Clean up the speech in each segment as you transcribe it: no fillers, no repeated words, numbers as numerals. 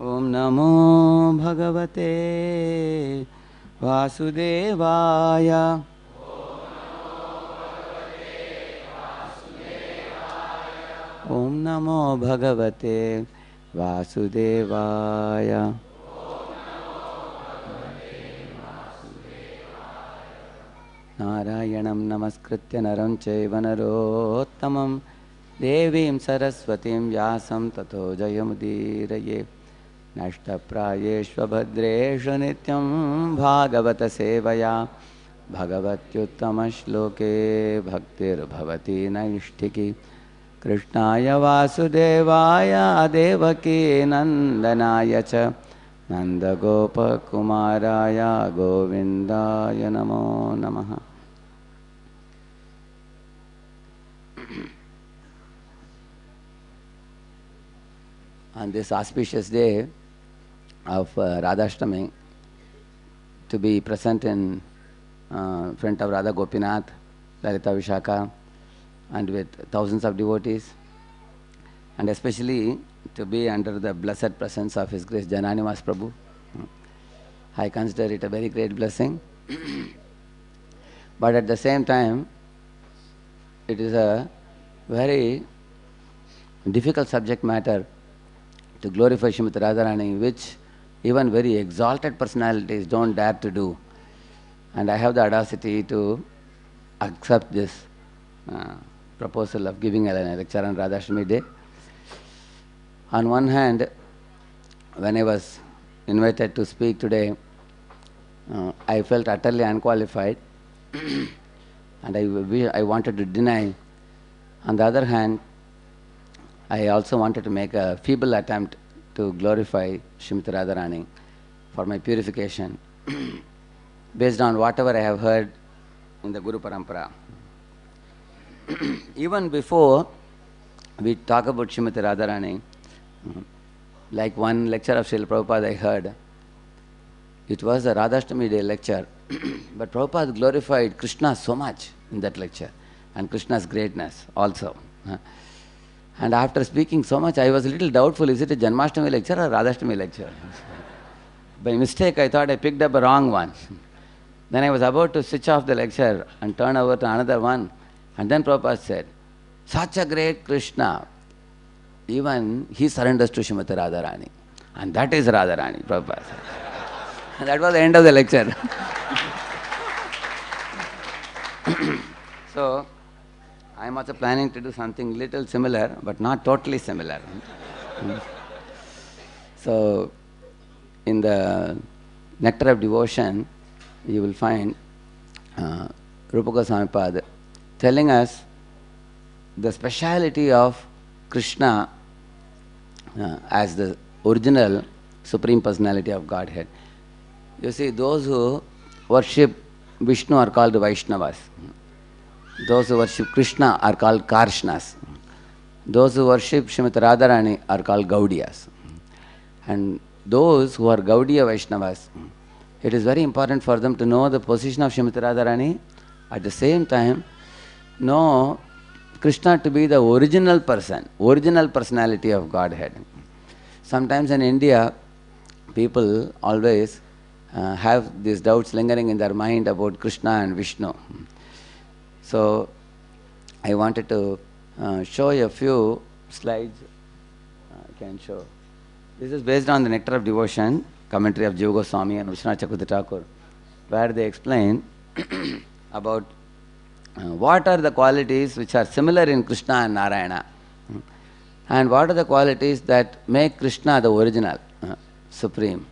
Om Namo Bhagavate Vasudevaya. Om Namo Bhagavate Vasudevaya. Narayanam Namaskritya Naram Chaiva Narottamam Devim Saraswatim Vyasam Tato Jayamudiraye Nashtaprayeshva Bhadreshu Nityam Bhagavata Sevaya Bhagavatyuttama Shloke Bhaktir Bhavati Naishtiki Krishnaya Vasudevaya Devaki Nandanaya Cha Nanda Gopa Kumaraya Govindaya Namo Namaha. On this auspicious day of Radhastami, to be present in front of Radha Gopinath, Lalita Vishaka, and with thousands of devotees, and especially to be under the blessed presence of His Grace Jananiwas Prabhu. I consider it a very great blessing. But at the same time, it is a very difficult subject matter to glorify Srimati Radharani, which even very exalted personalities don't dare to do. And I have the audacity to accept this proposal of giving a lecture on Radhastami Day. On one hand, when I was invited to speak today, I felt utterly unqualified and I wanted to deny. On the other hand, I also wanted to make a feeble attempt to glorify Srimati Radharani for my purification based on whatever I have heard in the Guru Parampara. Even before we talk about Srimati Radharani, like one lecture of Srila Prabhupada I heard, it was a Radhastami Day lecture, but Prabhupada glorified Krishna so much in that lecture and Krishna's greatness also. And after speaking so much, I was a little doubtful, is it a Janmashtami lecture or Radhastami lecture? By mistake, I thought I picked up a wrong one. Then I was about to switch off the lecture and turn over to another one. And then Prabhupada said, such a great Krishna, even he surrenders to Srimati Radharani. And that is Radharani, Prabhupada said. And that was the end of the lecture. So, I am also planning to do something little similar, but not totally similar. So, in the Nectar of Devotion, you will find Rupa Goswami Pada telling us the speciality of Krishna as the original Supreme Personality of Godhead. You see, those who worship Vishnu are called Vaishnavas. Those who worship Krishna are called Karshnas. Those who worship Srimati Radharani are called Gaudiyas. And those who are Gaudiya Vaishnavas, it is very important for them to know the position of Srimati Radharani, at the same time know Krishna to be the original person, original personality of Godhead. Sometimes in India, people always have these doubts lingering in their mind about Krishna and Vishnu. So, I wanted to show you a few slides. I can show. This is based on the Nectar of Devotion, commentary of Jiva Goswami and Vishwanath Chakravarti Thakur, where they explain about what are the qualities which are similar in Krishna and Narayana, and what are the qualities that make Krishna the original, supreme.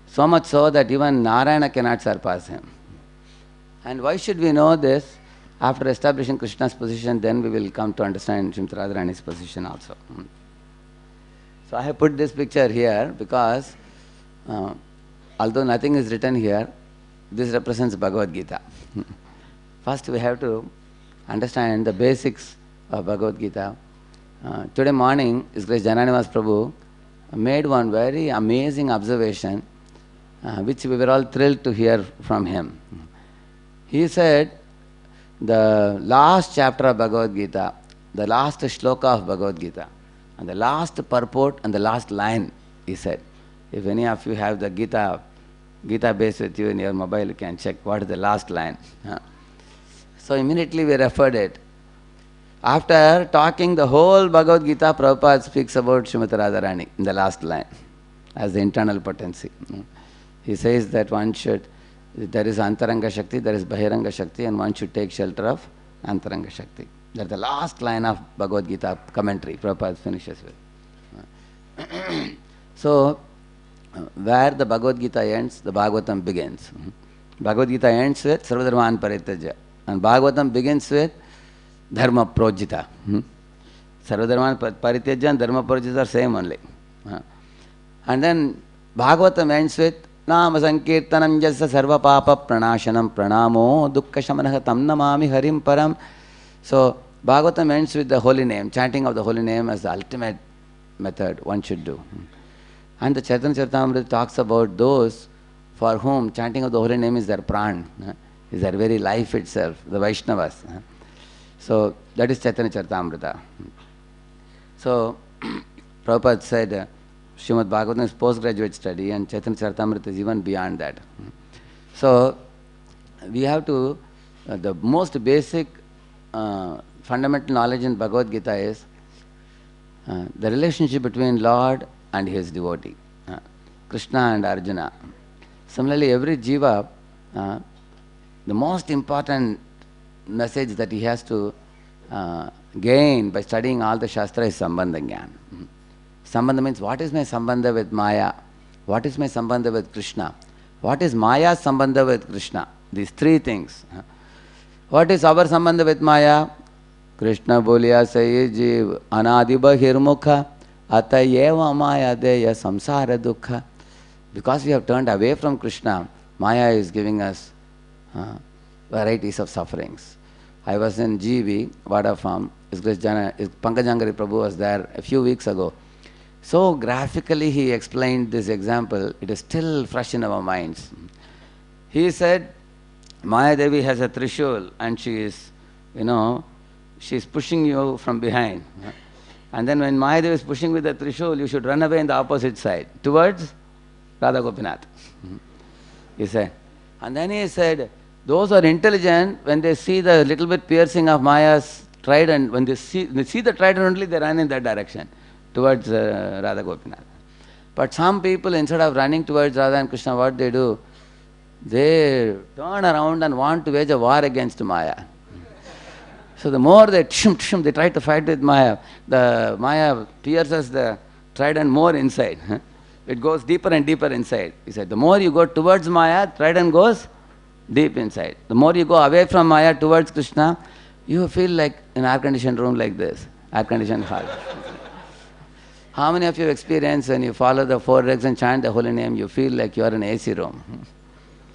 So much so that even Narayana cannot surpass him. And why should we know this? After establishing Krishna's position, then we will come to understand Srimati Radharani's position also. So I have put this picture here because although nothing is written here, this represents Bhagavad Gita. First we have to understand the basics of Bhagavad Gita. Today morning, His Grace Jananiwas Prabhu made one very amazing observation which we were all thrilled to hear from him. He said, the last chapter of Bhagavad Gita, the last shloka of Bhagavad Gita, and the last purport and the last line he said. If any of you have the Gita base with you in your mobile, you can check what is the last line. So immediately we referred it. After talking the whole Bhagavad Gita, Prabhupada speaks about Srimati Radharani in the last line as the internal potency. He says that there is Antaranga Shakti, there is Bahiranga Shakti, and one should take shelter of Antaranga Shakti. That's the last line of Bhagavad Gita commentary Prabhupada finishes with. So, where the Bhagavad Gita ends, the Bhagavatam begins. Bhagavad Gita ends with Sarvadharman Parityaja, and Bhagavatam begins with Dharma Projita. Sarvadharman Parityaja and Dharma Projita are same only. And then Bhagavatam ends with Nama Sankirtanam Jasa Sarva Papa Pranashanam Pranamo Dukkha Shamanah Tam Namami Harim Param. So Bhagavatam ends with the holy name, chanting of the holy name as the ultimate method one should do. And the Chaitanya Charitamrita talks about those for whom chanting of the holy name is their pran, is their very life itself, the Vaishnavas. So that is Chaitanya Charitamrita. So Prabhupada said Srimad Bhagavatam is postgraduate study and Chaitanya Charitamrita is even beyond that. So we have to, the most basic fundamental knowledge in Bhagavad Gita is the relationship between Lord and his devotee, Krishna and Arjuna. Similarly, every jiva, the most important message that he has to gain by studying all the Shastra is Sambandha Jnana. Sambandha means what is my Sambandha with Maya? What is my Sambandha with Krishna? What is Maya's Sambandha with Krishna? These three things. What is our Sambandha with Maya? Krishna Bolya Sayi Jeev Anadi Bahirmukha Atayeva Maya Deya Samsara Dukkha. Because we have turned away from Krishna, Maya is giving us varieties of sufferings. I was in GV, Vada Farm. Pankajangari Prabhu was there a few weeks ago. So graphically he explained this example. It is still fresh in our minds. He said, Maya Devi has a trishul and she is, she is pushing you from behind. And then when Maya Devi is pushing with the trishul, you should run away in the opposite side, towards Radha Gopinath. He said. And then he said, those who are intelligent, when they see the little bit piercing of Maya's trident, when they see the trident only, they run in that direction, towards Radha Gopinath. But some people, instead of running towards Radha and Krishna, what they do? They turn around and want to wage a war against Maya. So the more they they try to fight with Maya, the Maya pierces the trident more inside. It goes deeper and deeper inside. He said, the more you go towards Maya, trident goes deep inside. The more you go away from Maya towards Krishna, you feel like an air-conditioned room like this, air-conditioned hall. How many of you experience when you follow the four regs and chant the holy name, you feel like you are in an AC room?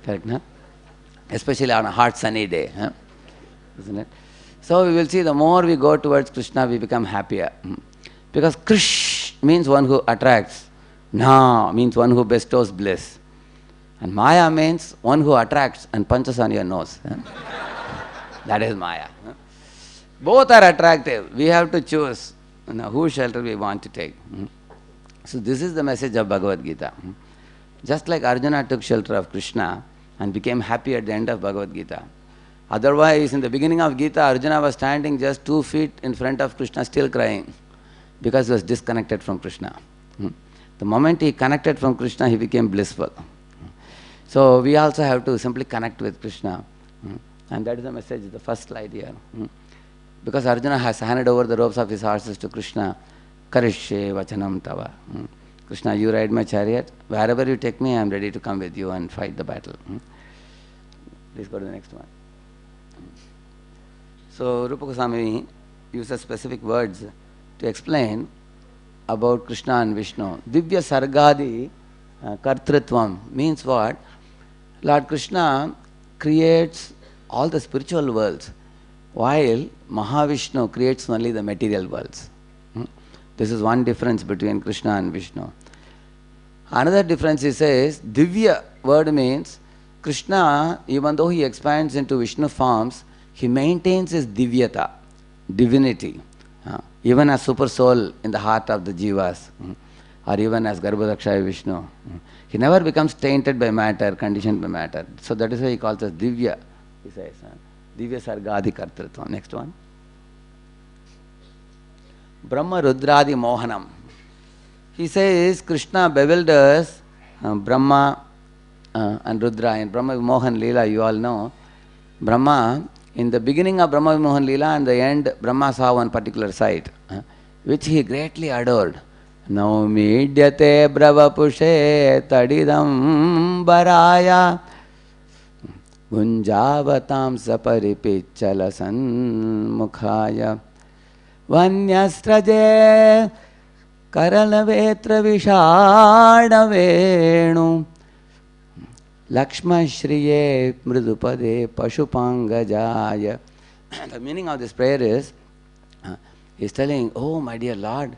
Correct, no? Especially on a hot sunny day. Isn't it? So we will see the more we go towards Krishna, we become happier. Because Krish means one who attracts. Na means one who bestows bliss. And Maya means one who attracts and punches on your nose. That is Maya. Both are attractive. We have to choose whose shelter we want to take. So this is the message of Bhagavad Gita. Just like Arjuna took shelter of Krishna and became happy at the end of Bhagavad Gita. Otherwise, in the beginning of Gita, Arjuna was standing just 2 feet in front of Krishna, still crying, because he was disconnected from Krishna. The moment he connected from Krishna, he became blissful. So we also have to simply connect with Krishna. And that is the message, the first slide here. Because Arjuna has handed over the ropes of his horses to Krishna. Karishye vachanam tava. Krishna, you ride my chariot. Wherever you take me, I am ready to come with you and fight the battle. Please go to the next one. So Rupa Goswami uses specific words to explain about Krishna and Vishnu. Divya Sargadi Kartritvam means what? Lord Krishna creates all the spiritual worlds, while Mahavishnu creates only the material worlds. This is one difference between Krishna and Vishnu. Another difference he says, Divya word means Krishna, even though he expands into Vishnu forms, he maintains his divyata, divinity, even a super soul in the heart of the jivas. or even as Garbhodakshaya Vishnu. He never becomes tainted by matter, conditioned by matter. So that is why he calls us Divya. He says, Divya Sargadi Kartritvam. Next one. Brahma Rudradi Mohanam. He says Krishna bewilders Brahma and Rudra. In Brahma Vimohan Leela, you all know, Brahma, in the beginning of Brahma Vimohan Leela and the end, Brahma saw one particular sight, which he greatly adored. Now midyate bravapushe tadidam baraya gunjavatam saparipicchala mukhaya vanyastraje karalavetra vishadavenu Lakshma Shriye Mridupade Pashupangajaya. The meaning of this prayer is, he's telling, oh my dear Lord,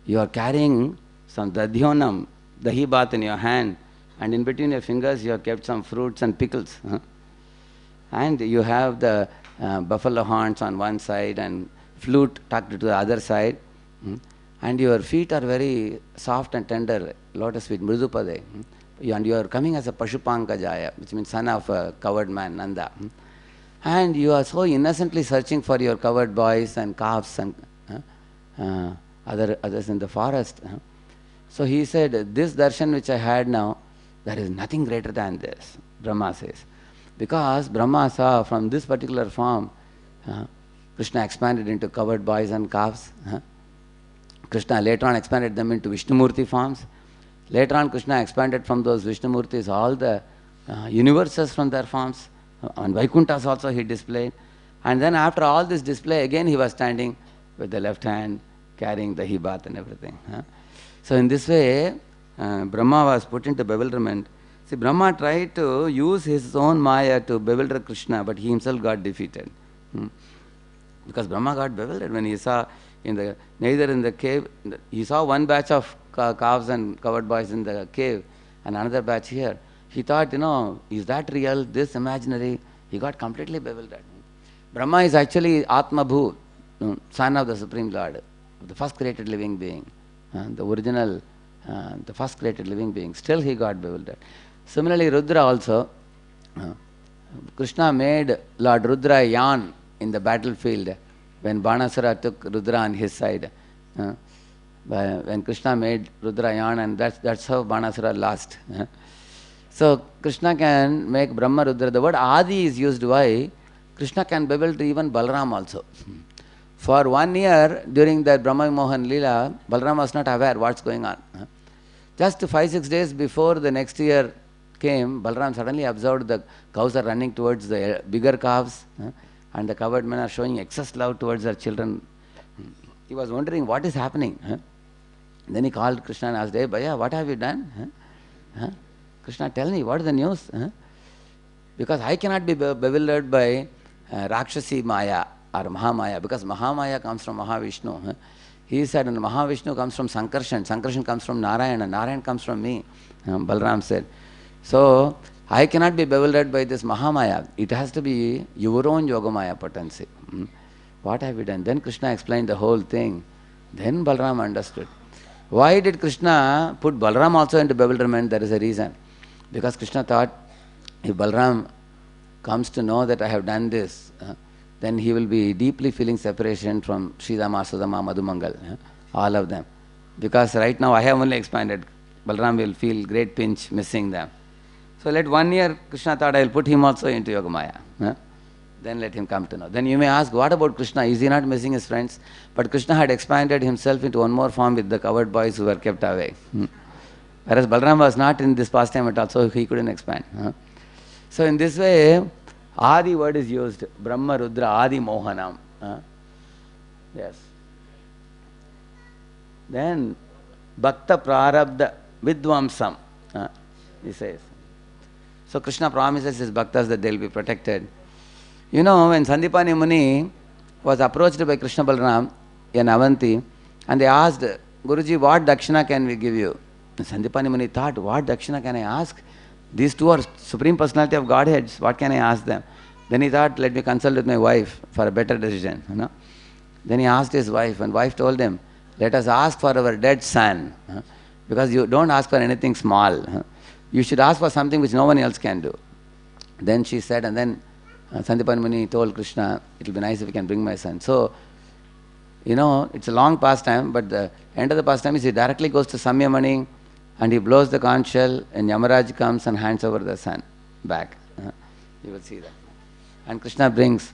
you are carrying some dadhyonam, dahi bath in your hand, and in between your fingers you have kept some fruits and pickles. And you have the buffalo horns on one side and flute tucked to the other side. And your feet are very soft and tender, lotus feet, Mridupade. And you are coming as a Pashupankajaya, which means son of a covered man, Nanda. And you are so innocently searching for your covered boys and calves and others in the forest. So he said, this darshan which I had now, there is nothing greater than this, Brahma says. Because Brahma saw from this particular form, Krishna expanded into covered boys and calves. Krishna later on expanded them into Vishnumurti forms. Later on, Krishna expanded from those Vishnumurtis all the universes from their forms. And Vaikunthas also he displayed. And then after all this display, again he was standing with the left hand, carrying the hibat and everything. So in this way, Brahma was put into bewilderment. See, Brahma tried to use his own Maya to bewilder Krishna, but he himself got defeated. Because Brahma got bewildered when he saw neither in the cave, he saw one batch of calves and covered boys in the cave and another batch here. He thought, is that real, this imaginary? He got completely bewildered. Brahma is actually Atma Bhu, son of the Supreme Lord, the first created living being, the original, the first created living being. Still he got bewildered. Similarly, Rudra also, Krishna made Lord Rudra yawn in the battlefield when Banasura took Rudra on his side. When Krishna made Rudra yawn, and that's how Banasura lost. So Krishna can make Brahma Rudra. The word Adi is used. Why? Krishna can bewilder even Balaram also. For 1 year during the Brahma Mohan Leela, Balaram was not aware what's going on. Just 5-6 days before the next year came, Balaram suddenly observed the cows are running towards the bigger calves, and the covered men are showing excess love towards their children. He was wondering what is happening. Then he called Krishna and asked, hey Bhaiya, what have you done? Krishna, tell me, what is the news? Because I cannot be bewildered by Rakshasi Maya or Mahamaya, because Mahamaya comes from Mahavishnu. He said, and Mahavishnu comes from Sankarshan. Sankarshan comes from Narayana. Narayana comes from me. Balaram said. So, I cannot be bewildered by this Mahamaya. It has to be your own Yogamaya potency. What have you done? Then Krishna explained the whole thing. Then Balaram understood. Why did Krishna put Balaram also into bewilderment? There is a reason. Because Krishna thought, if Balaram comes to know that I have done this, then he will be deeply feeling separation from Sridama, Sudama, Madhumangal, all of them. Because right now I have only expanded. Balaram will feel great pinch missing them. So let 1 year, Krishna thought, I will put him also into Yogamaya. Then let him come to know. Then you may ask, what about Krishna? Is he not missing his friends? But Krishna had expanded himself into one more form with the covered boys who were kept away. Whereas Balaram was not in this pastime at all, so he couldn't expand. So in this way, Adi word is used. Brahma, Rudra, Adi Mohanam. Yes. Then, Bhakta Prarabdha Vidvamsam. He says. So Krishna promises his bhaktas that they will be protected. You know, when Sandipani Muni was approached by Krishna Balaram in Avanti, and they asked, Guruji, what dakshina can we give you? Sandipani Muni thought, what dakshina can I ask? These two are Supreme Personality of Godheads. What can I ask them? Then he thought, let me consult with my wife for a better decision. Then he asked his wife, and wife told him, let us ask for our dead son. because you don't ask for anything small. You should ask for something which no one else can do. Then she said, and then Sandipan Muni told Krishna, it will be nice if you can bring my son. So, it's a long pastime, but the end of the pastime is he directly goes to Samyamani and he blows the conch shell, and Yamaraj comes and hands over the son back. You will see that. And Krishna brings.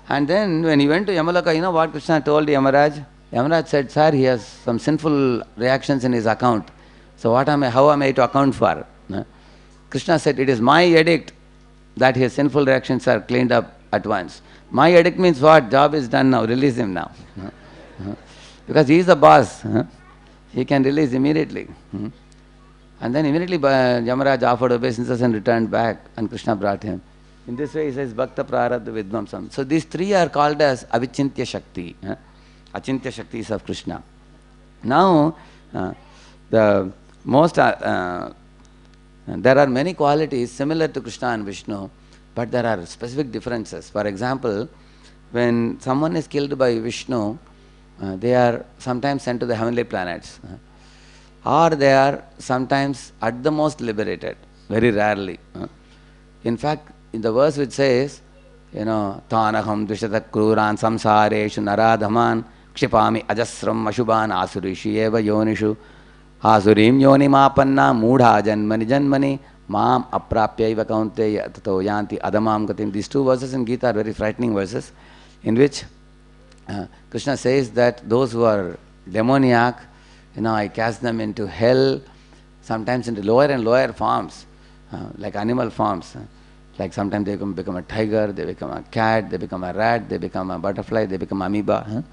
And then when he went to Yamaloka, you know what Krishna told Yamaraj? Yamaraj said, sir, he has some sinful reactions in his account. So how am I to account for? Krishna said, it is my edict that his sinful reactions are cleaned up at once. My edict means what? Job is done now, release him now. Because he is the boss. He can release immediately. And then immediately Yamaraj offered obeisances and returned back, and Krishna brought him. In this way he says, Bhakta Prarabdha Vidvamsam. So these three are called as Avichintya Shakti. Achintya Shaktis of Krishna. Now, the most there are many qualities similar to Krishna and Vishnu, but there are specific differences. For example, when someone is killed by Vishnu, they are sometimes sent to the heavenly planets, or they are sometimes at the most liberated, very rarely. In fact, in the verse which says, Tanaham Dvishata Kruran Samsareshu Naradhaman Kshipami Ajasram Ashubhan Asurishi Eva Yonishu Asurim Yonimapanna Mudha Janmani Janmani Mam Aprapyaiva Kaunteya Tato Yanti Adamam Gatim. These two verses in Gita are very frightening verses, in which Krishna says that those who are demoniac, I cast them into hell, sometimes into lower and lower forms, like animal forms. Like sometimes they become a tiger, they become a cat, they become a rat, they become a butterfly, they become amoeba.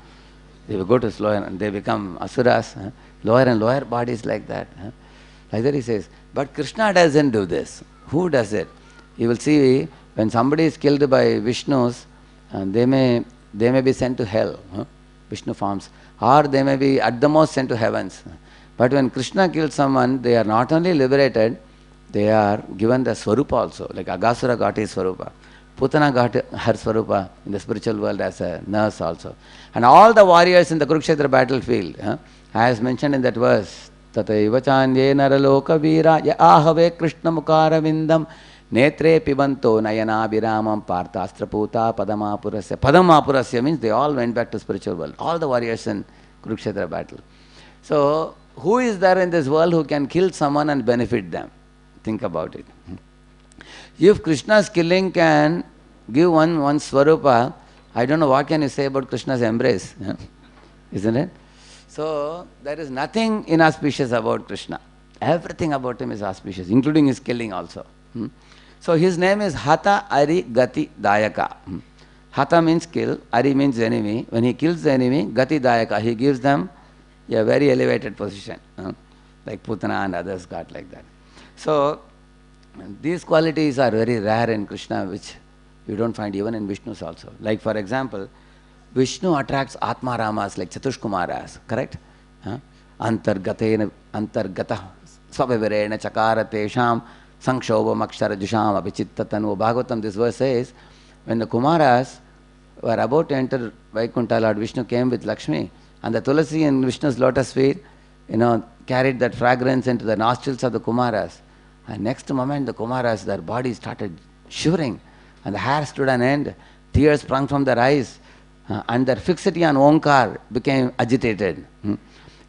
They will go to slower and they become asuras. Lower and lower bodies like that. Like that he says. But Krishna doesn't do this. Who does it? You will see when somebody is killed by Vishnus, they may be sent to hell, Vishnu forms, or they may be at the most sent to heavens. But when Krishna kills someone, they are not only liberated, they are given the Swarupa also. Like Agasura got his Swarupa. Putana got her Swarupa in the spiritual world as a nurse also. And all the warriors in the Kurukshetra battlefield, as mentioned in that verse, Tataiva Chanye Naraloka Veera Ya Ahave Krishna Mukara Vindam Netre Pibanto Nayana Viramam Parthastra Puta Padamapurasya. Padamapurasya means they all went back to spiritual world. All the warriors in Kurukshetra battle. So, who is there in this world who can kill someone and benefit them? Think about it. If Krishna's killing can give one Swarupa, I don't know what can you say about Krishna's embrace. Isn't it? So, there is nothing inauspicious about Krishna. Everything about him is auspicious, including his killing also. So, his name is Hata Ari Gati Dayaka. Hata means kill, Ari means enemy. When he kills the enemy, Gati Dayaka, he gives them a very elevated position. Like Putana and others got like that. So, these qualities are very rare in Krishna, which you don't find even in Vishnu's also. Like for example, Vishnu attracts Atma Ramas like Chatushkumaras, correct? Antargata Svavivirena Chakarate Sham Sankshobha Makshara Jusham Apichittatanu. Bhagavatam, this verse says, when the Kumaras were about to enter Vaikuntha, Lord Vishnu came with Lakshmi, and the Tulasi in Vishnu's lotus feet, carried that fragrance into the nostrils of the Kumaras. And next moment, the Kumaras, their bodies started shivering, and the hair stood on end, tears sprung from their eyes, and their fixity on Omkar became agitated.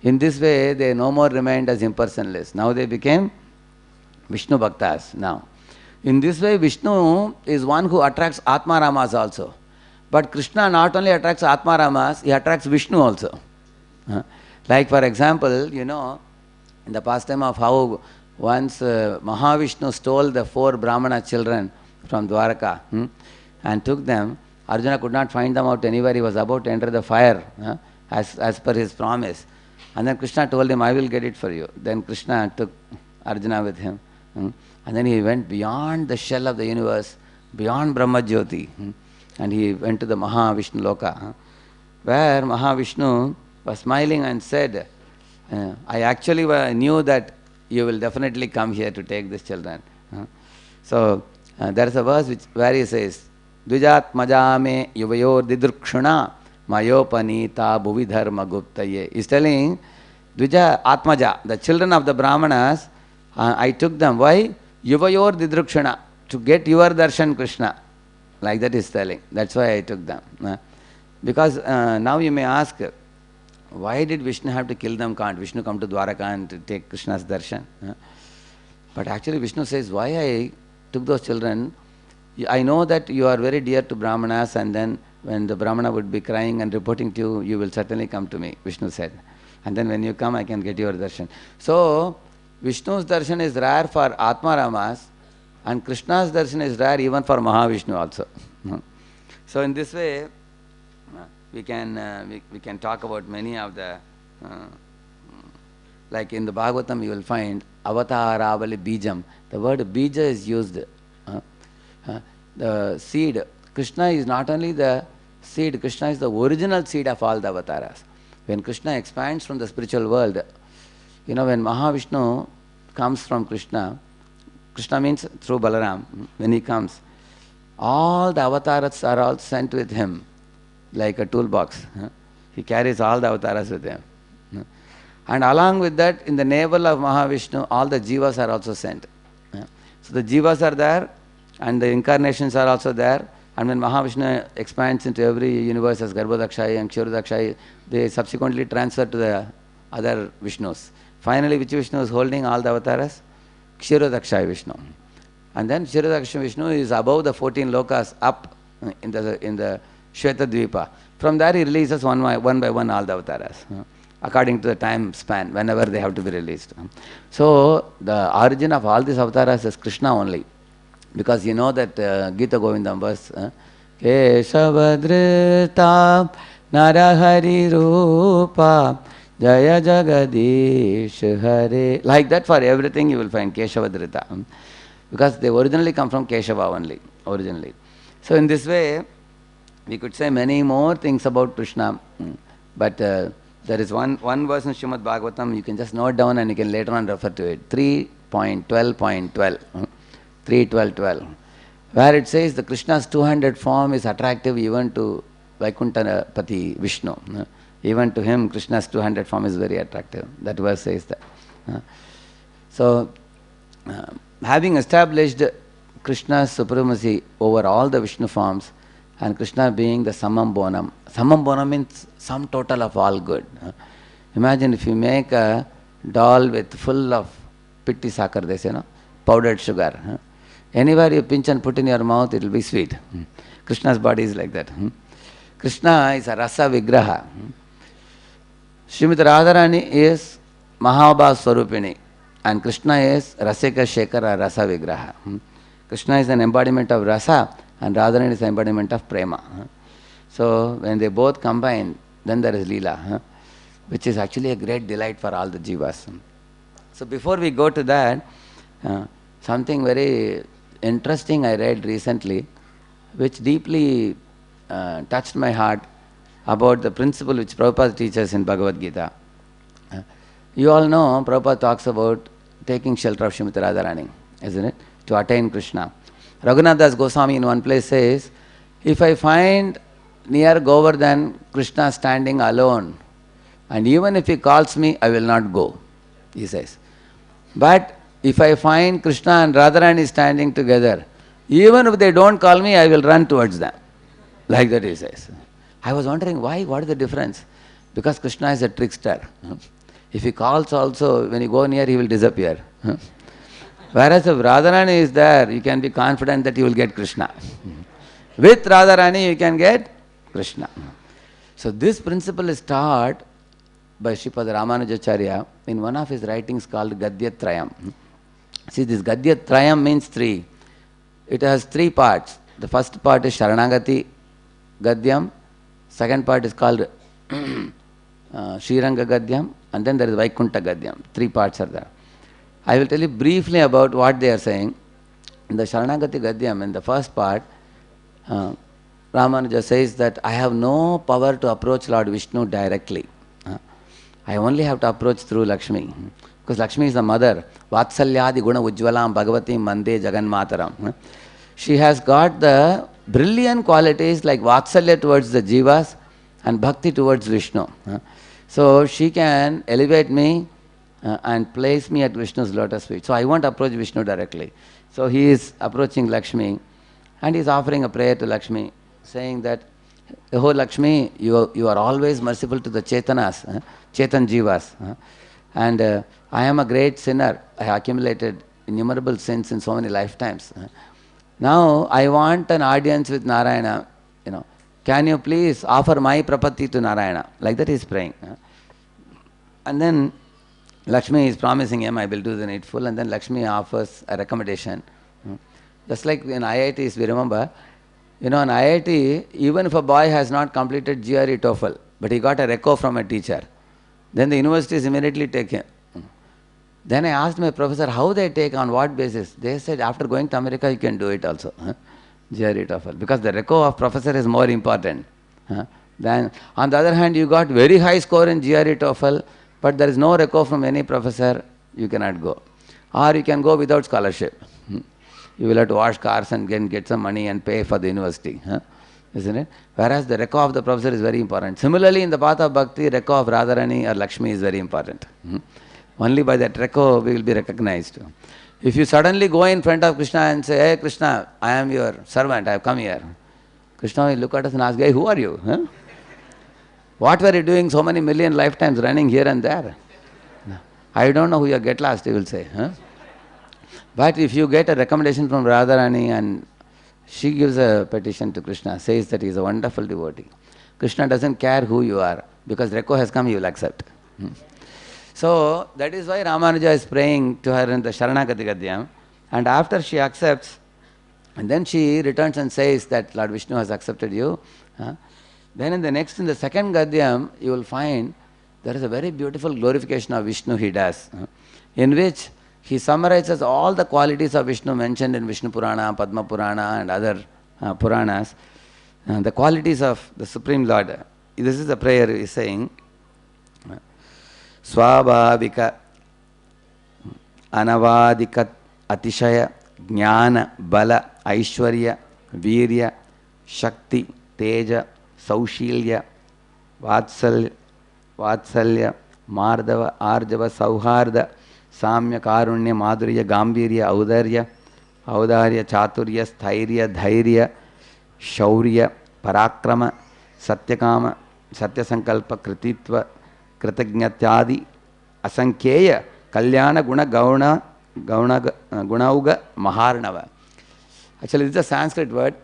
In this way, they no more remained as impersonalists. Now they became Vishnu Bhaktas now. In this way, Vishnu is one who attracts Atma Ramas also. But Krishna not only attracts Atma Ramas, he attracts Vishnu also. Like for example, in the pastime of how once Mahavishnu stole the 4 Brahmana children from Dwaraka and took them. Arjuna could not find them out anywhere. He was about to enter the fire as per his promise. And then Krishna told him, I will get it for you. Then Krishna took Arjuna with him. And then he went beyond the shell of the universe, beyond Brahma Jyoti. And he went to the Mahavishnu Loka, where Mahavishnu was smiling and said, I actually knew that you will definitely come here to take these children. So, there is a verse where he says, Dvijat majame yuvayor didrukshuna mayopanita bhuvidharma guptaye. He's telling, Dvija Atmaja, the children of the Brahmanas, I took them. Why? Yuvayor Didrukshana, to get your darshan Krishna. Like that is telling. That's why I took them. Because now you may ask, why did Vishnu have to kill them? Can't Vishnu come to Dwaraka and take Krishna's darshan? But actually Vishnu says, why I took those children? I know that you are very dear to Brahmanas, and then when the Brahmana would be crying and reporting to you, you will certainly come to me, Vishnu said. And then when you come, I can get your darshan. So, Vishnu's darshan is rare for Atma Ramas, and Krishna's darshan is rare even for Mahavishnu also. So, in this way, we can talk about many of the, like in the Bhagavatam you will find Avataravali Bijam. The word Bija is used. The seed, Krishna is not only the seed, Krishna is the original seed of all the avatars. When Krishna expands from the spiritual world, when Mahavishnu comes from Krishna, Krishna means through Balaram, when he comes, all the avatars are all sent with him, like a toolbox. He carries all the avatars with him. And along with that, in the navel of Mahavishnu, all the jivas are also sent. So the jivas are there, and the incarnations are also there. And when Mahavishnu expands into every universe as Garbhodakshayi and Kshirodakshayi, they subsequently transfer to the other Vishnus. Finally, which Vishnu is holding all the avatars? Kshirodakshayi Vishnu. And then Kshirodakshayi Vishnu is above the 14 lokas, up in the Shvetadvipa. From there he releases one by one all the avatars, according to the time span, whenever they have to be released. So the origin of all these avatars is Krishna only. Because you know that Gita Govindam verse, Keshavadrita Narahari Rupa Jaya Jagadish Hare. Like that for everything you will find Keshavadrita. Because they originally come from Keshava only, originally. So in this way, we could say many more things about Krishna. But there is one verse in Srimad Bhagavatam, you can just note down and you can later on refer to it. 3.12.12. 3.12.12, where it says the Krishna's 200 form is attractive even to Vaikuntapati Vishnu. Even to him, Krishna's 200 form is very attractive. That verse says that. So, having established Krishna's supremacy over all the Vishnu forms, and Krishna being the Samam Bonam. Samam Bonam means sum total of all good. Imagine if you make a doll with full of pitti sakar, they say, powdered sugar. Anywhere you pinch and put in your mouth, it will be sweet. Krishna's body is like that. Krishna is a rasa vigraha. Srimati Radharani is Mahabha Swarupini, and Krishna is Rasika Shekhara Rasa Vigraha. Krishna is an embodiment of rasa, and Radharani is an embodiment of prema. So when they both combine, then there is Leela, which is actually a great delight for all the jivas. So before we go to that, something very interesting I read recently, which deeply touched my heart about the principle which Prabhupada teaches in Bhagavad Gita. You all know Prabhupada talks about taking shelter of Srimati Radharani, isn't it? To attain Krishna. Raghunath Das Goswami in one place says, if I find near Govardhan Krishna standing alone, and even if he calls me, I will not go, he says. But if I find Krishna and Radharani standing together, even if they don't call me, I will run towards them. Like that he says. I was wondering why, what is the difference? Because Krishna is a trickster. If he calls also, when you go near, he will disappear. Whereas if Radharani is there, you can be confident that you will get Krishna. With Radharani, you can get Krishna. So this principle is taught by Sripada Ramanujacharya in one of his writings called Gadyatrayam. See, this Gadyatrayam means three. It has three parts. The first part is Sharanagati Gadyam. Second part is called Sriranga Gadyam. And then there is Vaikunta Gadyam. Three parts are there. I will tell you briefly about what they are saying. In the Sharanagati Gadyam, in the first part, Ramanuja says that I have no power to approach Lord Vishnu directly. I only have to approach through Lakshmi. Because Lakshmi is the mother. Vatsalyadi Guna Ujjvalam Bhagavati Mande Jaganmataram. She has got the brilliant qualities like Vatsalya towards the Jivas and Bhakti towards Vishnu. So she can elevate me and place me at Vishnu's lotus feet. So I won't approach Vishnu directly. So he is approaching Lakshmi and he is offering a prayer to Lakshmi, saying that, oh Lakshmi, you are always merciful to the Chetanas, Chetan Jivas. And I am a great sinner. I have accumulated innumerable sins in so many lifetimes. Now I want an audience with Narayana. Can you please offer my prapatti to Narayana? Like that he is praying. And then Lakshmi is promising him, I will do the needful. And then Lakshmi offers a recommendation. Just like in IITs, we remember, in IIT, even if a boy has not completed GRE TOEFL, but he got a reco from a teacher, then the universities immediately take him. Then I asked my professor how they take, on what basis. They said after going to America you can do it also, GRE TOEFL, because the reco of professor is more important. Then on the other hand, you got very high score in GRE TOEFL, but there is no reco from any professor, you cannot go. Or you can go without scholarship. You will have to wash cars and get some money and pay for the university. Isn't it? Whereas the reco of the professor is very important. Similarly, in the path of bhakti, reco of Radharani or Lakshmi is very important. Only by that reco we will be recognized. If you suddenly go in front of Krishna and say, hey Krishna, I am your servant, I have come here. Krishna will look at us and ask, hey, who are you? What were you doing so many million lifetimes running here and there? I don't know who you are, get lost, he will say. But if you get a recommendation from Radharani and she gives a petition to Krishna, says that he is a wonderful devotee. Krishna doesn't care who you are, because reco has come, he will accept. So that is why Ramanuja is praying to her in the Sharanagati Gadyam, and after she accepts, and then she returns and says that Lord Vishnu has accepted you. Then in the second Gadyam, you will find there is a very beautiful glorification of Vishnu he does, in which he summarizes all the qualities of Vishnu mentioned in Vishnu Purana, Padma Purana and other Puranas, the qualities of the Supreme Lord. This is the prayer he is saying. Swabhavika Anavadika Atishaya Jnana Bala Aishwarya Virya Shakti Teja Saushilya Vatsalya Mardava Arjava Sauharda Samya Karunya Madhurya Gambirya Audarya Chaturya Sthairya Dhairya Shaurya Parakrama Satyakama Satyasankalpa Krititva Kritagnatyadi Asankheya Kalyana Gunauga Maharnava. Actually, this is a Sanskrit word,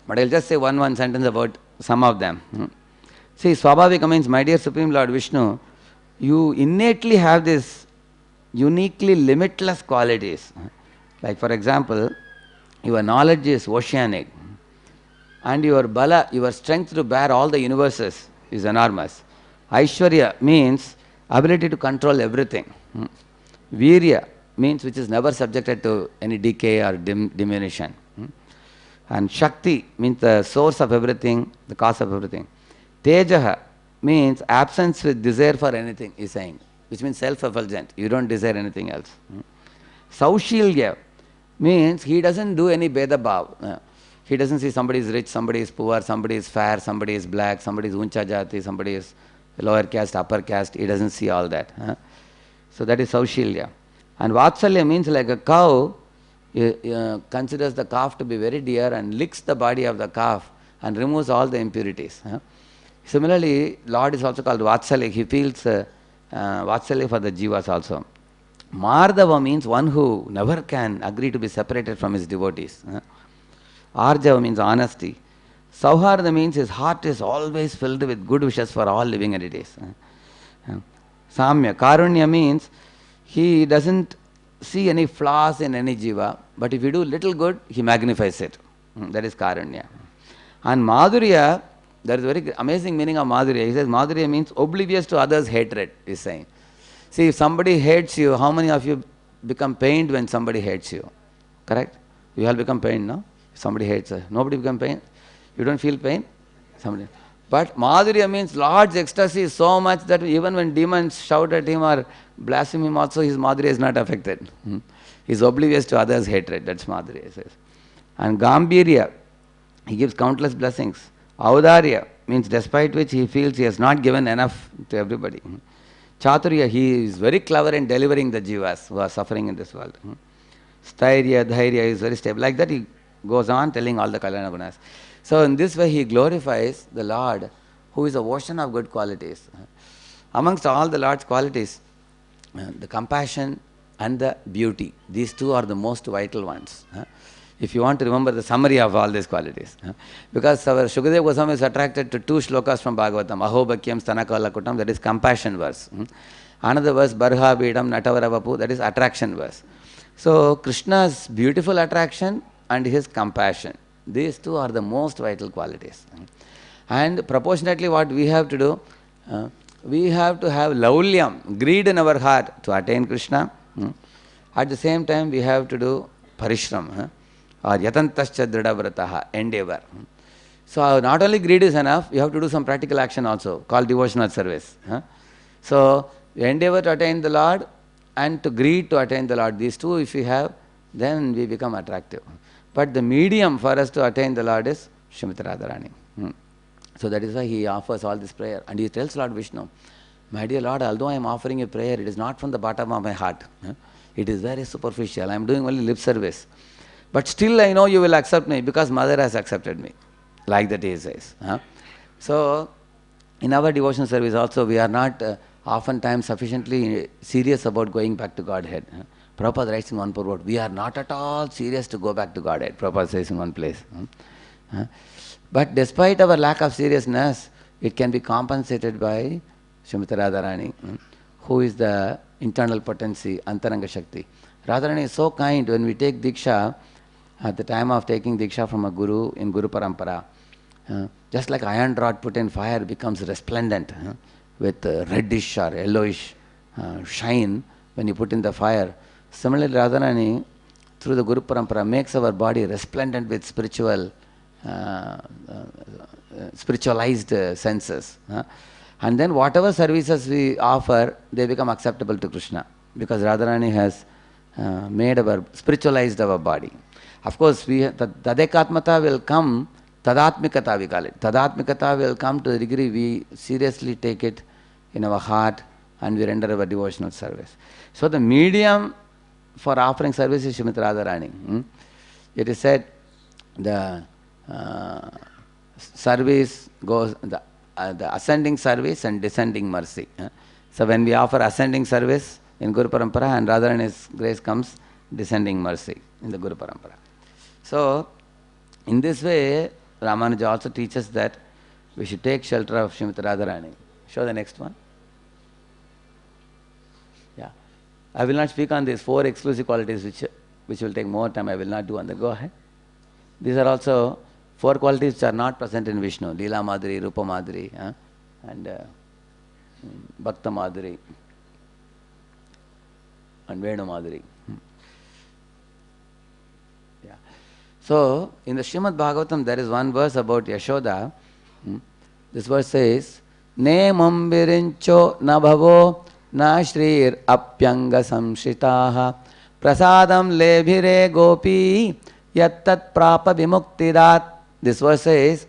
but I'll just say one sentence about some of them. See, Swabhavika means, my dear Supreme Lord Vishnu, you innately have this uniquely limitless qualities. Like for example, your knowledge is oceanic, and your bala, your strength to bear all the universes is enormous. Aishwarya means ability to control everything. Virya means which is never subjected to any decay or diminution. And Shakti means the source of everything, the cause of everything. Tejaha means absence with desire for anything, he is saying, which means self-effulgent. You don't desire anything else. Saushilya means he doesn't do any Beda Bhav. He doesn't see somebody is rich, somebody is poor, somebody is fair, somebody is black, somebody is uncha jati, somebody is lower caste, upper caste. He doesn't see all that. So that is Saushilya. And Vatsalya means like a cow considers the calf to be very dear and licks the body of the calf and removes all the impurities. Similarly, Lord is also called Vatsalya. He feels Vatsalya for the jivas also. Mardava means one who never can agree to be separated from his devotees. Arjava means honesty. Sauharda means his heart is always filled with good wishes for all living entities. Samya, Karunya means he doesn't see any flaws in any jiva, but if you do little good, he magnifies it. That is Karunya. And Madhurya, there is a very amazing meaning of Madhurya. He says Madhurya means oblivious to others' hatred, he is saying. See, if somebody hates you, how many of you become pained when somebody hates you? Correct? You all become pained, no? If somebody hates us. Nobody become pained? You don't feel pain? Somebody. But Madhurya means Lord's ecstasy is so much that even when demons shout at him or blaspheme him also, his Madhurya is not affected. He is oblivious to others' hatred. That's Madhurya, he says. And Gambirya, he gives countless blessings. Audarya means despite which he feels he has not given enough to everybody. Chaturya, he is very clever in delivering the jivas who are suffering in this world. Stairya, dhairya is very stable. Like that he goes on telling all the Kalyana Gunas. So in this way he glorifies the Lord who is a ocean of good qualities. Amongst all the Lord's qualities, the compassion and the beauty, these two are the most vital ones. If you want to remember the summary of all these qualities. Because our Shukadeva Goswami is attracted to two shlokas from Bhagavatam, Ahobhakyam Stanakalakutam, that is compassion verse. Another verse, Barha Bidam Natavara that is attraction verse. So Krishna's beautiful attraction and his compassion, these two are the most vital qualities. And proportionately what we have to do, we have to have laulyam, greed in our heart to attain Krishna. At the same time we have to do parishram, or yatantascha dridhavrataha, endeavor. So not only greed is enough, you have to do some practical action also, called devotional service. So endeavor to attain the Lord and to greed to attain the Lord, these two if we have, then we become attractive. But the medium for us to attain the Lord is Srimati Radharani. So that is why he offers all this prayer. And he tells Lord Vishnu, my dear Lord, although I am offering a prayer, it is not from the bottom of my heart. It is very superficial. I am doing only lip service. But still I know you will accept me because Mother has accepted me. Like that he says. So in our devotion service also we are not oftentimes sufficiently serious about going back to Godhead. Prabhupada writes in one purport, we are not at all serious to go back to Godhead. Prabhupada says in one place. But despite our lack of seriousness, it can be compensated by Srimati Radharani, who is the internal potency, Antaranga Shakti. Radharani is so kind. When we take Diksha, at the time of taking Diksha from a Guru in Guru Parampara, just like iron rod put in fire becomes resplendent with reddish or yellowish shine when you put in the fire. Similarly, Radharani, through the Guru Parampara, makes our body resplendent with spiritualized senses. And then whatever services we offer, they become acceptable to Krishna, because Radharani has spiritualized our body. Of course, Tadekatmata will come, Tadatmikata we call it. Tadatmikata will come to the degree we seriously take it in our heart and we render our devotional service. So the medium for offering service is Srimati Radharani. It is said the service goes, the ascending service and descending mercy. So when we offer ascending service in Guru Parampara and Radharani's grace comes descending mercy in the Guru Parampara. So in this way, Ramanuja also teaches that we should take shelter of Srimati Radharani. Show the next one. Yeah. I will not speak on these 4 exclusive qualities which will take more time. I will not do on the go ahead. These are also 4 qualities which are not present in Vishnu. Leela Madhuri, Rupa Madhuri, and Bhakta Madhuri, and Venu Madhuri. Yeah. So, in the Srimad Bhagavatam, there is one verse about Yashoda. This verse says, Ne mambirincho na bhavo na shrir apyanga samshitaha prasadam lebhire gopi yattat prapa vimuktidat. This verse says,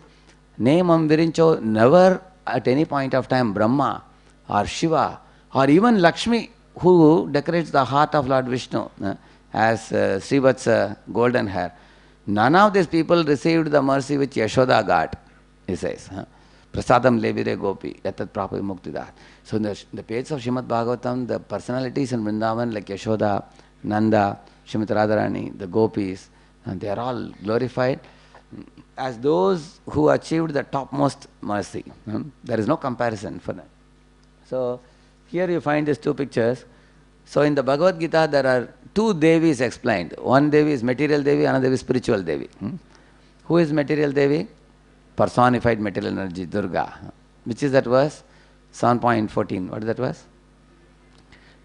Ne mambirincho, never at any point of time Brahma or Shiva or even Lakshmi, who decorates the heart of Lord Vishnu as Srivatsa golden hair. None of these people received the mercy which Yashoda got, he says. Prasadam lebire gopi, yatat prapa vimuktidat. So in the pages of Srimad Bhagavatam, the personalities in Vrindavan like Yashoda, Nanda, Srimati Radharani, the gopis, and they are all glorified as those who achieved the topmost mercy. There is no comparison for them. So here you find these 2 pictures. So in the Bhagavad Gita there are 2 Devis explained. One Devi is material Devi, another is spiritual Devi. Who is material Devi? Personified material energy, Durga. Which is that verse? 7.14. What is that verse?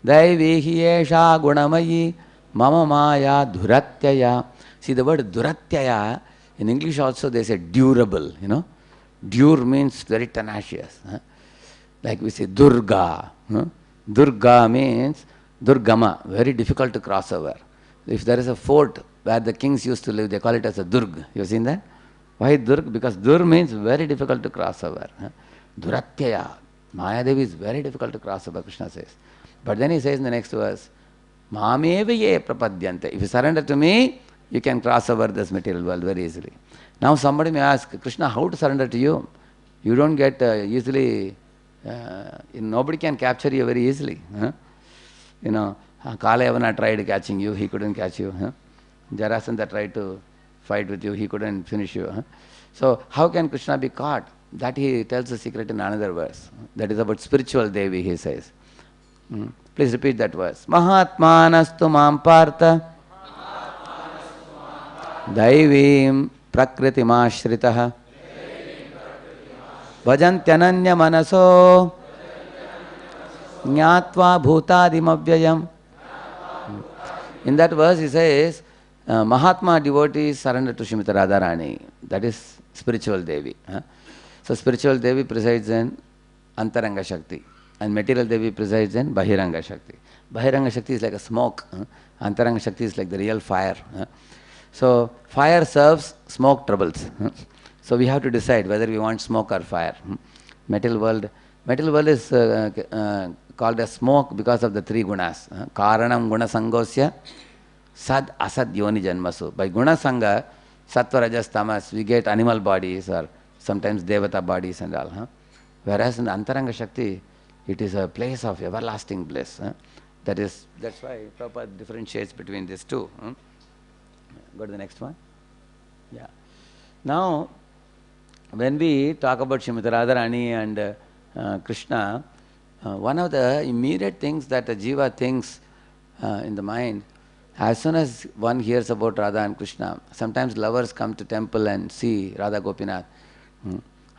Daivi hiyesha gunamayi mama maya dhuratyaya. See the word dhuratyaya, in English also they say durable, Dur means very tenacious. Like we say Durga. Durga means Durgama, very difficult to cross over. If there is a fort where the kings used to live, they call it as a Durg. You have seen that? Why Dur? Because Dur means very difficult to cross over. Duratyaya. Mayadevi is very difficult to cross over, Krishna says. But then he says in the next verse, Mameva ye prapadyante. If you surrender to me, you can cross over this material world very easily. Now somebody may ask, Krishna, how to surrender to you? You don't get easily, nobody can capture you very easily. You know, Kalayavana tried catching you, he couldn't catch you. Jarasandha tried to fight with you, he couldn't finish you. So how can Krishna be caught? That he tells the secret in another verse. That is about spiritual Devi, he says. Please repeat that verse. Mahatmanastu mam partha daivim prakritimashritaha bhajantyananya manaso jnatva bhutadimavvyayam. In that verse he says, Mahatma devotees surrender to Srimati Radharani. That is spiritual Devi. So spiritual Devi presides in Antaranga Shakti and material Devi presides in Bahiranga Shakti. Bahiranga Shakti is like a smoke. Antaranga Shakti is like the real fire. So fire serves, smoke troubles. So we have to decide whether we want smoke or fire. Material world is called as smoke because of the three gunas. Karanam guna sangosya sad asad yoni janmasu. By guna sanga, sattva rajas tamas, we get animal bodies or sometimes devata bodies and all. Whereas in the Antaranga Shakti, it is a place of everlasting bliss. That's why Prabhupada differentiates between these two. Go to the next one. Yeah. Now, when we talk about Srimati Radharani and Krishna, one of the immediate things that a jiva thinks in the mind, as soon as one hears about Radha and Krishna, sometimes lovers come to temple and see Radha Gopinath,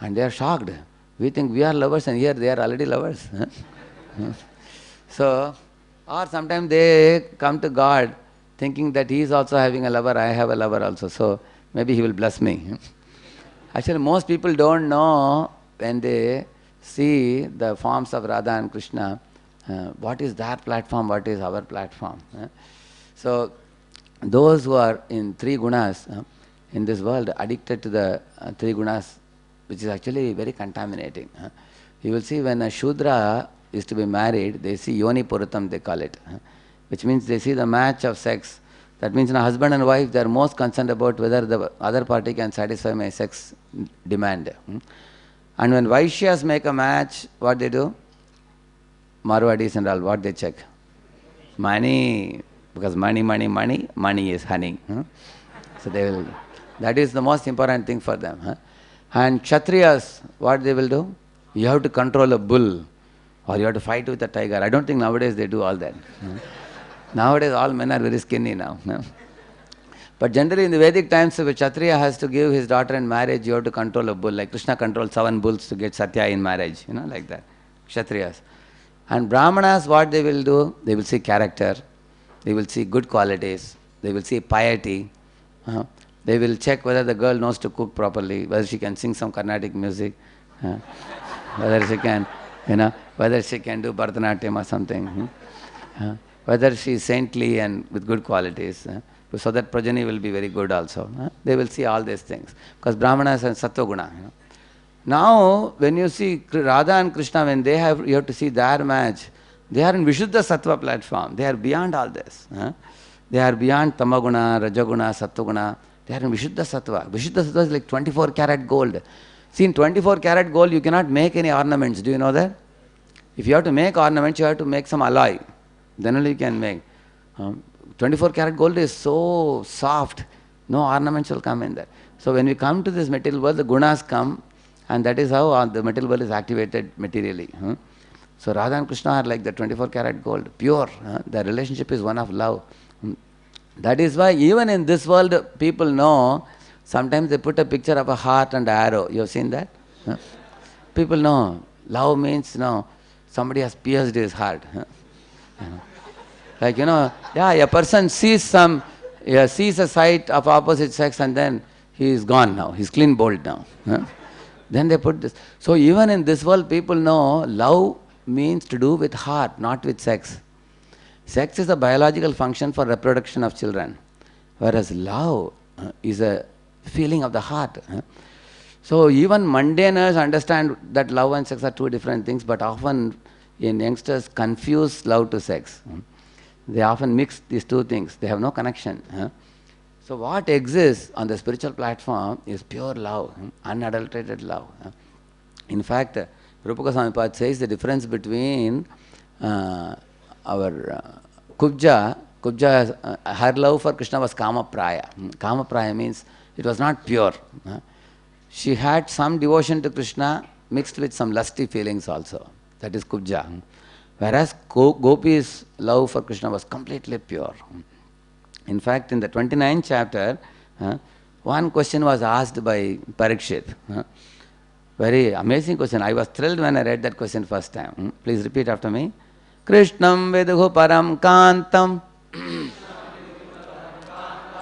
and they are shocked. We think we are lovers and here they are already lovers. So, or sometimes they come to God thinking that he is also having a lover, I have a lover also, so maybe he will bless me. Actually, most people don't know when they see the forms of Radha and Krishna, what is their platform, what is our platform. So, those who are in three gunas in this world, addicted to the three gunas, which is actually very contaminating. You will see when a Shudra is to be married, they see Yoni Purutam, they call it, which means they see the match of sex. That means in a husband and wife, they are most concerned about whether the other party can satisfy my sex demand. And when Vaishyas make a match, what they do? Marwadis and all, what they check? Money. Because money is honey. So they will, that is the most important thing for them. And Kshatriyas, what they will do? You have to control a bull or you have to fight with a tiger. I don't think nowadays they do all that. Nowadays all men are very skinny now. But generally in the Vedic times, if a Kshatriya has to give his daughter in marriage, you have to control a bull. Like Krishna controlled 7 bulls to get Satya in marriage, like that. Kshatriyas. And Brahmanas, what they will do? They will see character. They will see good qualities. They will see piety. They will check whether the girl knows to cook properly, whether she can sing some Carnatic music, whether she can, whether she can do Bharatanatyam or something, whether she is saintly and with good qualities, so that progeny will be very good also. They will see all these things because Brahmanas and Sattva Guna. Now, when you see Radha and Krishna, when you have to see their match. They are in Vishuddha Sattva platform. They are beyond all this. They are beyond Tamaguna, Rajaguna, Sattva. They are in Vishuddha Sattva. Vishuddha Sattva is like 24 karat gold. See, in 24 karat gold, you cannot make any ornaments. Do you know that? If you have to make ornaments, you have to make some alloy. Then only you can make. 24 karat gold is so soft. No ornaments will come in there. So when we come to this material world, the gunas come, and that is how the material world is activated materially. So Radha and Krishna are like the 24 karat gold, pure. The relationship is one of love. That is why even in this world, people know, sometimes they put a picture of a heart and arrow. You have seen that? People know. Love means, somebody has pierced his heart. Like, a person sees a sight of opposite sex and then he is gone now. He's clean bowled now. Then they put this. So even in this world, people know love means to do with heart, not with sex. Sex is a biological function for reproduction of children, whereas love is a feeling of the heart. So even mundaners understand that love and sex are two different things, but often youngsters confuse love to sex. They often mix these two things. They have no connection. So what exists on the spiritual platform is pure love, unadulterated love. In fact, Rupa Goswami Pad says the difference between our Kubja, her love for Krishna was Kama Praya. Kama Praya means it was not pure. She had some devotion to Krishna mixed with some lusty feelings also. That is Kubja. Whereas Gopi's love for Krishna was completely pure. In fact, in the 29th chapter, one question was asked by Parikshit. Very amazing question. I was thrilled when I read that question first time. Please repeat after me. Krishnam Veduhu Param Kantam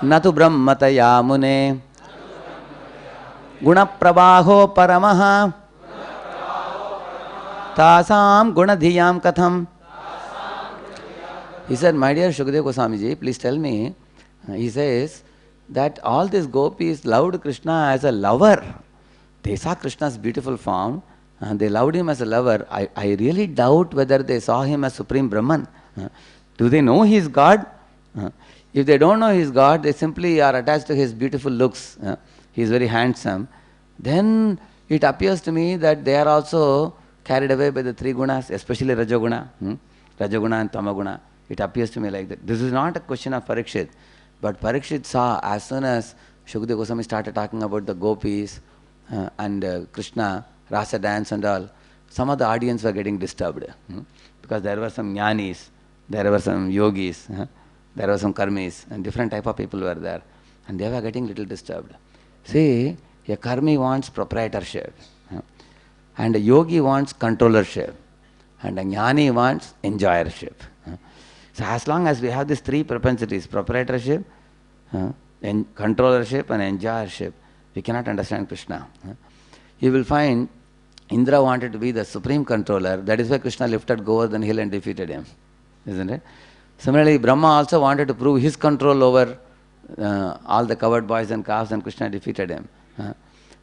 Natu Brahmataya Mune Gunaprabhaho Paramaha Tasam Gunadhiyam Katham. He said, my dear Shukadeva Goswami ji, please tell me. He says that all these gopis loved Krishna as a lover. They saw Krishna's beautiful form and they loved him as a lover. I really doubt whether they saw him as Supreme Brahman. Do they know he is God? If they don't know he is God, they simply are attached to his beautiful looks. He is very handsome. Then it appears to me that they are also carried away by the three gunas, especially Rajoguna. Rajoguna and Tamaguna. It appears to me like that. This is not a question of Parikshit. But Parikshit saw as soon as Shukadeva Goswami started talking about the gopis and Krishna, Rasa dance and all, some of the audience were getting disturbed. Because there were some jnanis, there were some yogis, there were some karmis, and different type of people were there. And they were getting little disturbed. See, a karmi wants proprietorship, and a yogi wants controllership, and a jnani wants enjoyership. So as long as we have these three propensities, proprietorship, controllership and enjoyership, we cannot understand Krishna. You will find Indra wanted to be the supreme controller. That is why Krishna lifted Govardhan hill and defeated him. Isn't it? Similarly, Brahma also wanted to prove his control over all the covered boys and calves, and Krishna defeated him.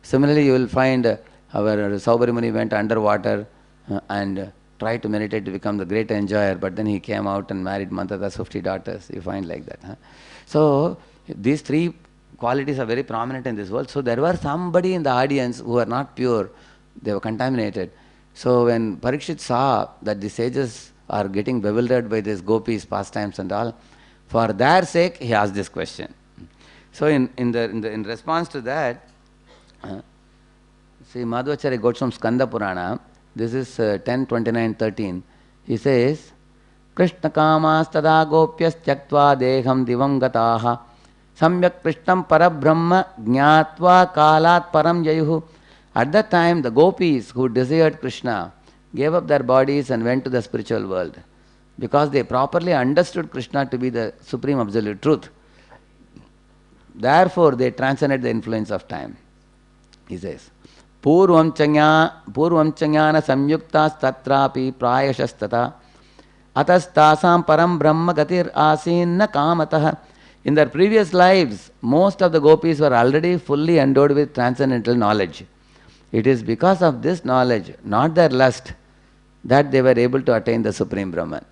Similarly, you will find our Saubhari Muni went underwater and tried to meditate to become the great enjoyer, but then he came out and married Mantada's 50 daughters. You find like that. So these three qualities are very prominent in this world. So there were somebody in the audience who were not pure. They were contaminated. So when Parikshit saw that the sages are getting bewildered by these gopis, pastimes and all, for their sake he asked this question. So in response to that, see Madhvacharya quotes from Skanda Purana. This is 10:29-13. He says, Krishna kamas tada gopyas tyaktva deham divam gataha samyak krishnam parabrahma jnatva kalat param jayuhu. At that time, the gopis who desired Krishna gave up their bodies and went to the spiritual world because they properly understood Krishna to be the supreme absolute truth. Therefore, they transcended the influence of time. He says, Purvam chanyana samyuktas tatrapi prayashastata atastasam param brahma gatir asinna kamatah. In their previous lives, most of the gopis were already fully endowed with transcendental knowledge. It is because of this knowledge, not their lust, that they were able to attain the Supreme Brahman.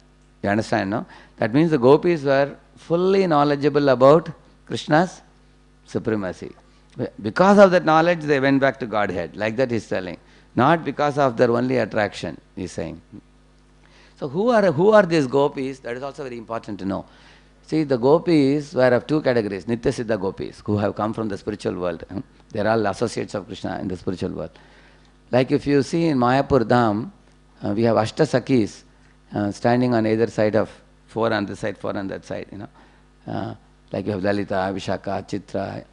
You understand, no? That means the gopis were fully knowledgeable about Krishna's supremacy. Because of that knowledge, they went back to Godhead. Like that he's telling. Not because of their only attraction, he's saying. So who are these gopis? That is also very important to know. See, the gopis were of two categories. Nitya Siddha gopis, who have come from the spiritual world. They are all associates of Krishna in the spiritual world. Like if you see in Mayapur Dham, we have Ashta Sakhis standing on either side of, four on this side, four on that side. Like you have Lalita, Vishaka, Chitra,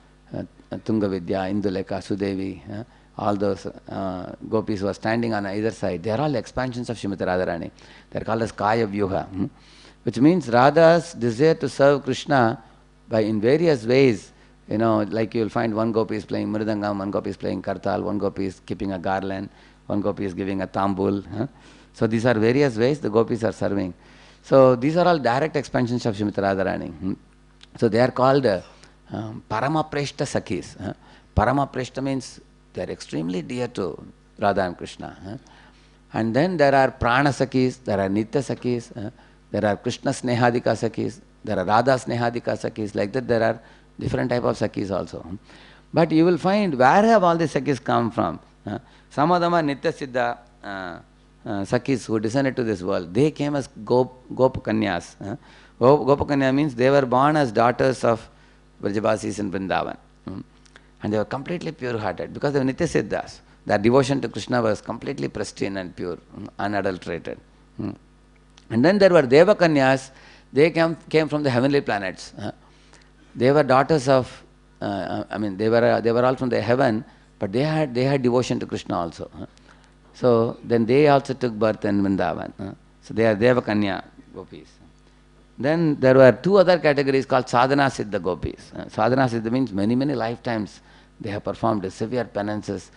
Tungavidya, Induleka, Sudevi, all those gopis who are standing on either side. They are all expansions of Srimati Radharani. They are called as Kaya Vyuha, which means Radha's desire to serve Krishna by in various ways. Like you will find one gopi is playing Mridangam, one gopi is playing Kartal, one gopi is keeping a garland, one gopi is giving a tambul. So these are various ways the gopis are serving. So these are all direct expansions of Srimati Radharani. So they are called Paramapreshta Sakhis. Paramapreshta means they are extremely dear to Radha and Krishna. And then there are Prana Sakhis, there are Nitya Sakhis, there are Krishna Snehadika Sakhis, there are Radha Snehadika Sakhis. Like that, there are different type of Sakhis also. But you will find where have all these Sakhis come from? Some of them are Nitya Siddha Sakhis who descended to this world. They came as Gopakanyas. Gopakanya means they were born as daughters of Vrajabasis in Vrindavan. And they were completely pure-hearted because they were Nitya Siddhas. Their devotion to Krishna was completely pristine and pure, unadulterated. And then there were Devakanyas. They came from the heavenly planets. They were daughters of, they were all from the heaven, but they had devotion to Krishna also. So then they also took birth in Vrindavan. So they are Devakanya gopis. Then there were two other categories called Sadhana Siddha gopis. Sadhana Siddha means many life-times they have performed severe penances.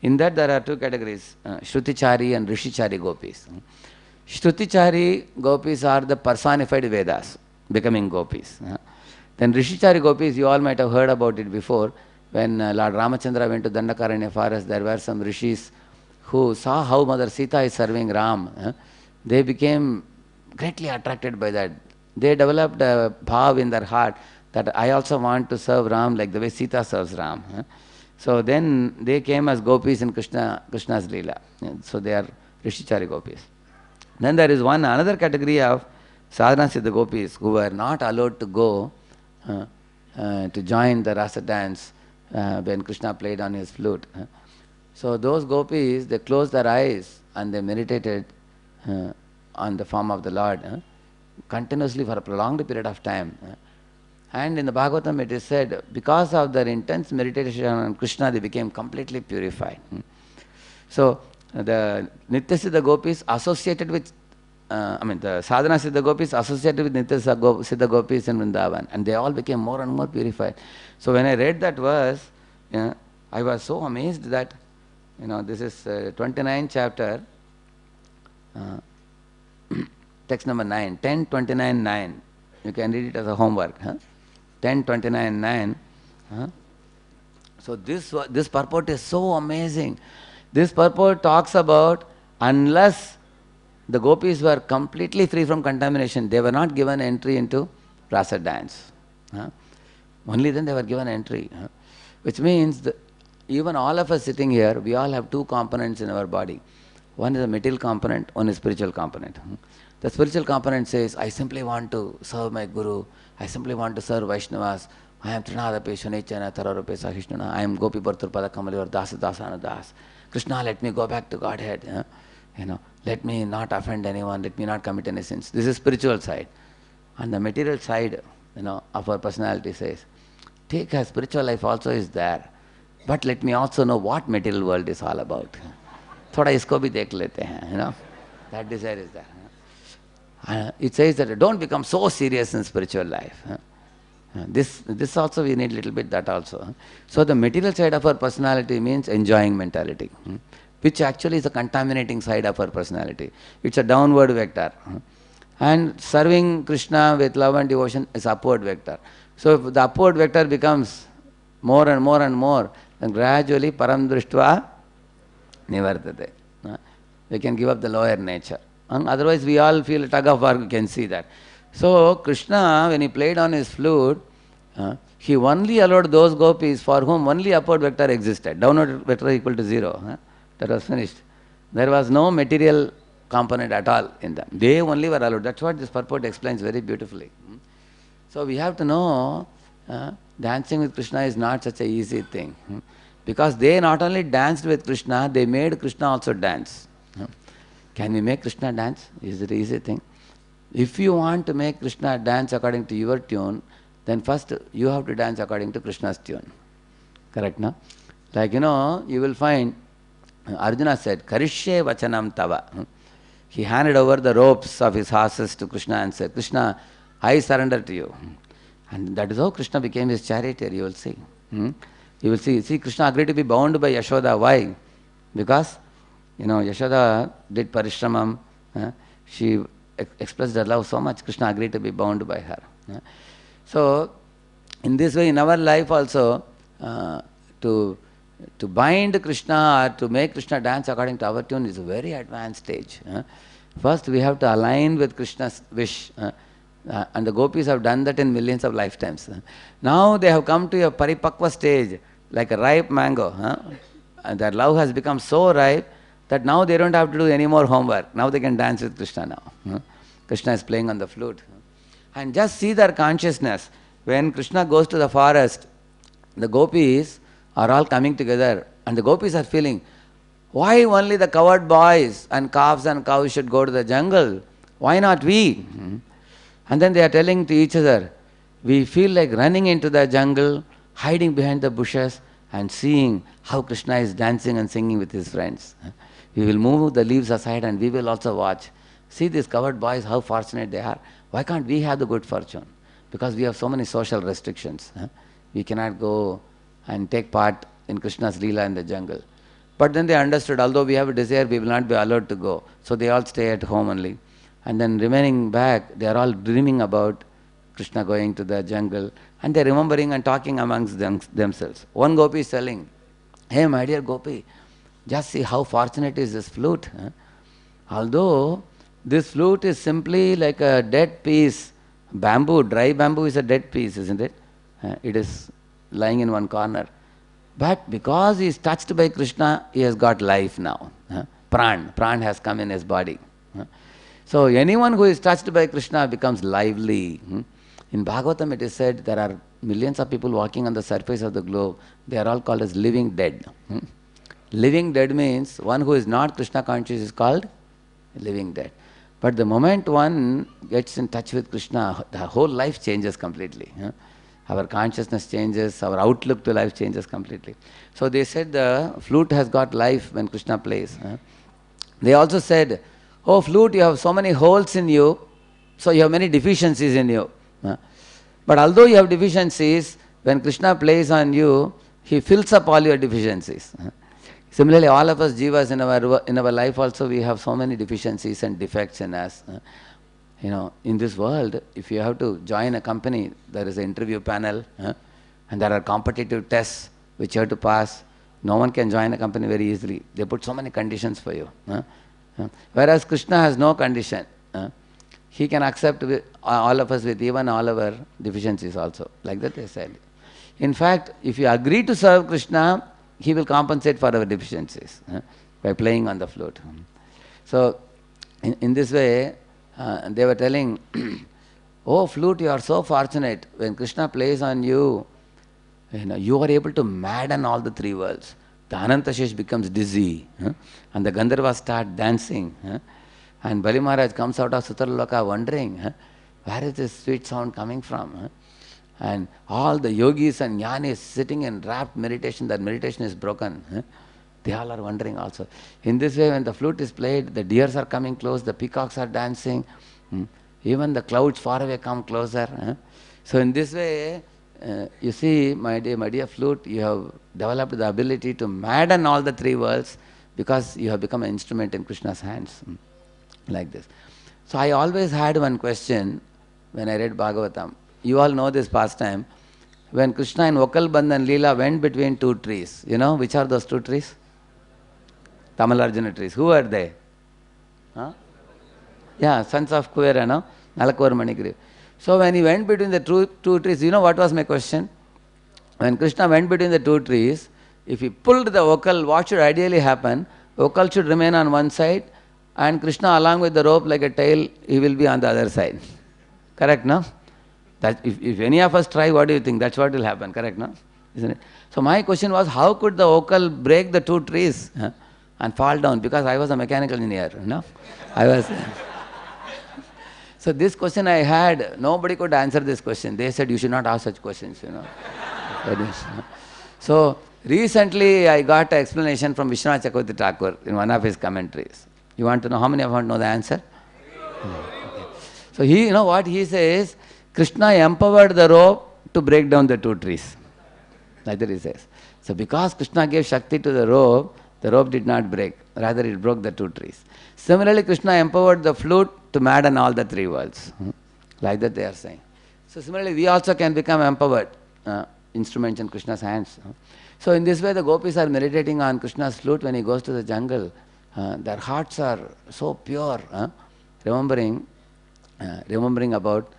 In that there are two categories, Shrutichari and Rishichari gopis. Shrutichari gopis are the personified Vedas, becoming gopis. Then Rishichari gopis, you all might have heard about it before. When Lord Ramachandra went to Dandakaranya forest, there were some rishis who saw how Mother Sita is serving Ram. They became greatly attracted by that. They developed a bhav in their heart that I also want to serve Ram like the way Sita serves Ram. So then they came as gopis in Krishna's Leela. So they are Rishichari gopis. Then there is another category of Sadhana Siddha gopis who were not allowed to go to join the rasa dance when Krishna played on his flute. So those gopis, they closed their eyes and they meditated on the form of the Lord continuously for a prolonged period of time. And in the Bhagavatam it is said, because of their intense meditation on Krishna, they became completely purified. So the Nitya Siddha gopis associated with, the Sadhana Siddha gopis associated with Nitya Siddha gopis in Vrindavan, and they all became more and more purified. So when I read that verse, I was so amazed that, this is 29th chapter, text number 9, 10:29:9. You can read it as a homework. 10:29:9. So this purport is so amazing. This purport talks about unless the gopis were completely free from contamination, they were not given entry into rasa dance. Only then they were given entry. Which means that even all of us sitting here, we all have two components in our body. One is a material component, one is spiritual component. The spiritual component says, I simply want to serve my Guru, I simply want to serve Vaishnavas, I am Trinadape Shunichana Tararupe Sahishnuna, I am Gopi Bhartur Padakamali or Dasa Dasana Das. Krishna, let me go back to Godhead. Let me not offend anyone, let me not commit any sins. This is spiritual side. And the material side, of our personality says, take a spiritual life also is there, but let me also know what material world is all about. Thoda isko bhi dekh lete hain, that desire is there. It says that don't become so serious in spiritual life. This also we need little bit that also. So the material side of our personality means enjoying mentality, which actually is a contaminating side of our personality. It's a downward vector. And serving Krishna with love and devotion is upward vector. So if the upward vector becomes more and more and more, then gradually param drishtva nivartate. We can give up the lower nature. And otherwise we all feel a tug of war, we can see that. So Krishna, when he played on his flute, he only allowed those gopis for whom only upward vector existed. Downward vector equal to 0. That was finished. There was no material component at all in them. They only were allowed. That's what this purport explains very beautifully. So we have to know dancing with Krishna is not such an easy thing. Because they not only danced with Krishna, they made Krishna also dance. Can we make Krishna dance? Is it an easy thing? If you want to make Krishna dance according to your tune, then first you have to dance according to Krishna's tune. Correct, no? Like, you will find Arjuna said, Karishye vachanam tava. He handed over the ropes of his horses to Krishna and said, Krishna, I surrender to you. And that is how Krishna became his charioteer, you will see. You will see. See, Krishna agreed to be bound by Yashoda. Why? Because, Yashoda did parishramam. She expressed her love so much, Krishna agreed to be bound by her. So, in this way, in our life also, to bind Krishna or to make Krishna dance according to our tune is a very advanced stage. First, we have to align with Krishna's wish. And the gopis have done that in millions of lifetimes. Now they have come to a paripakva stage, like a ripe mango. And their love has become so ripe that now they don't have to do any more homework. Now they can dance with Krishna now. Krishna is playing on the flute. And just see their consciousness. When Krishna goes to the forest, the gopis are all coming together, and the gopis are feeling, why only the coward boys and calves and cows should go to the jungle? Why not we? And then they are telling to each other, we feel like running into the jungle, hiding behind the bushes and seeing how Krishna is dancing and singing with his friends. We will move the leaves aside and we will also watch. See these coward boys, how fortunate they are. Why can't we have the good fortune? Because we have so many social restrictions. We cannot go and take part in Krishna's Leela in the jungle. But then they understood, although we have a desire, we will not be allowed to go. So they all stay at home only. And then remaining back, they are all dreaming about Krishna going to the jungle. And they are remembering and talking amongst themselves. One gopi is telling, hey, my dear gopi, just see how fortunate is this flute. Although this flute is simply like a dead piece. Bamboo, dry bamboo is a dead piece, isn't it? It is lying in one corner. But because he is touched by Krishna, he has got life now. Pran has come in his body. So anyone who is touched by Krishna becomes lively. In Bhagavatam it is said there are millions of people walking on the surface of the globe. They are all called as living dead. Living dead means one who is not Krishna conscious is called living dead. But the moment one gets in touch with Krishna, the whole life changes completely. Our consciousness changes, our outlook to life changes completely. So they said the flute has got life when Krishna plays. They also said, oh flute, you have so many holes in you, so you have many deficiencies in you. But although you have deficiencies, when Krishna plays on you, he fills up all your deficiencies. Similarly, all of us jivas in our life also, we have so many deficiencies and defects in us. In this world, if you have to join a company, there is an interview panel, and there are competitive tests which you have to pass. No one can join a company very easily. They put so many conditions for you. Whereas Krishna has no condition. He can accept all of us with even all our deficiencies also. Like that they said. In fact, if you agree to serve Krishna, he will compensate for our deficiencies by playing on the flute. So, in this way, they were telling, oh flute, you are so fortunate. When Krishna plays on you, you are able to madden all the three worlds. The Anantashesh becomes dizzy, and the Gandharvas start dancing. And Bali Maharaj comes out of Sutraloka wondering, where is this sweet sound coming from? And all the yogis and jnanis sitting in rapt meditation, that meditation is broken. They all are wondering also. In this way, when the flute is played, the deers are coming close, the peacocks are dancing, even the clouds far away come closer. So in this way, you see, my dear flute, you have developed the ability to madden all the three worlds because you have become an instrument in Krishna's hands. Like this. So I always had one question when I read Bhagavatam. You all know this pastime. When Krishna in Vokal Bandhan Leela went between two trees, which are those two trees? Tamalarjuna trees. Who are they? Yeah, sons of Kuvera, Nalakur Manigriv. So when he went between the two trees, what was my question? When Krishna went between the two trees, if he pulled the vocal, what should ideally happen? Vocal should remain on one side, and Krishna along with the rope like a tail, he will be on the other side. Correct, no? That if any of us try, what do you think? That's what will happen, correct, no? Isn't it? So my question was, how could the vocal break the two trees and fall down? Because I was a mechanical engineer, I was... So this question I had, nobody could answer this question. They said, you should not ask such questions, So recently I got an explanation from Vishwanath Chakravarti Thakur in one of his commentaries. You want to know how many of us know the answer? Okay. So he, what he says, Krishna empowered the rope to break down the two trees. Like that he says. So because Krishna gave Shakti to the rope did not break. Rather it broke the two trees. Similarly, Krishna empowered the flute to madden all the three worlds. Like that they are saying. So similarly, we also can become empowered. instruments in Krishna's hands. So in this way, the gopis are meditating on Krishna's flute when he goes to the jungle. Their hearts are so pure, remembering about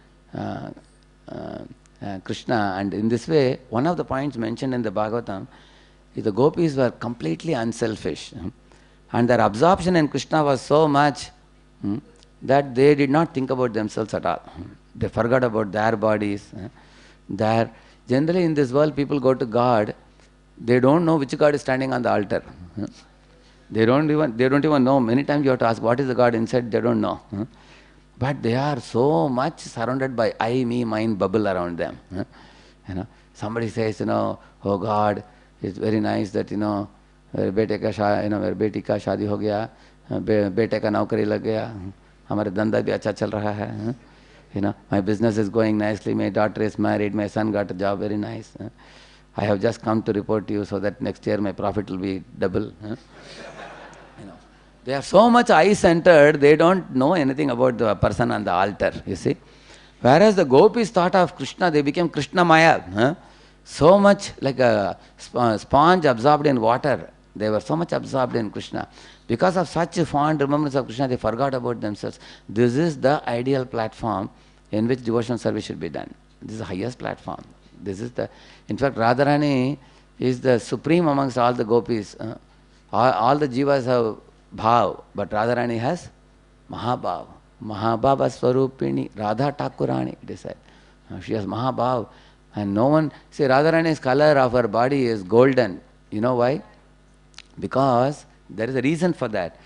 Krishna. And in this way, one of the points mentioned in the Bhagavatam is the gopis were completely unselfish. And their absorption in Krishna was so much that they did not think about themselves at all. They forgot about their bodies. Generally in this world, people go to God, they don't know which God is standing on the altar. They don't even know. Many times you have to ask, what is the God inside? They don't know. But they are so much surrounded by I, me, mine bubble around them. Somebody says, oh God, it's very nice that, मेरे बेटे का मेरे बेटी का शादी हो गया, बेटे का नौकरी लग गया, हमारे धंधा भी अच्छा चल रहा है. My business is going nicely, my daughter is married, my son got a job, very nice. I have just come to report to you so that next year my profit will be double. They are so much I-centered, they don't know anything about the person on the altar, you see. Whereas the gopis thought of Krishna, they became Krishna Maya. So much like a sponge absorbed in water. They were so much absorbed in Krishna. Because of such a fond remembrance of Krishna, they forgot about themselves. This is the ideal platform in which devotional service should be done. This is the highest platform. In fact, Radharani is the supreme amongst all the gopis. All the jivas have bhav, but Radharani has Mahabhav. Mahabhava Swarupini, Radha Thakurani, it is said. She has Mahabhav. And no one, see, Radharani's color of her body is golden. You know why? Because there is a reason for that.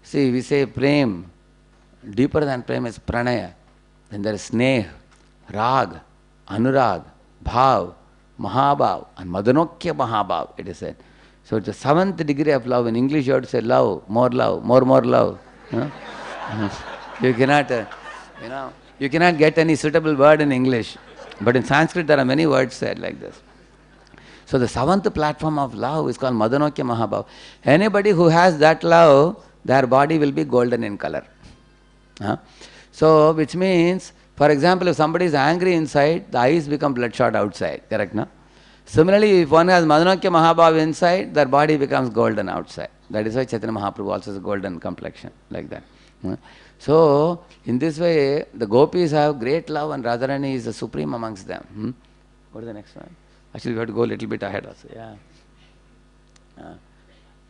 See, we say prem, deeper than prem is pranaya. Then there is sneh, rag, anurag, bhav, mahabhav, and madanokya mahabhav, it is said. So it's the seventh degree of love. In English you have to say love, more love. You cannot, you cannot get any suitable word in English. But in Sanskrit there are many words said like this. So the seventh platform of love is called Madanokya Mahabhav. Anybody who has that love, their body will be golden in color. So which means, for example, if somebody is angry inside, the eyes become bloodshot outside. Correct, no? Similarly, if one has Madanokya Mahabhav inside, their body becomes golden outside. That is why Chaitanya Mahaprabhu also has a golden complexion, like that. So, in this way, the gopis have great love and Radharani is the supreme amongst them. Go to the next one. Actually, we have to go a little bit ahead also. Yeah.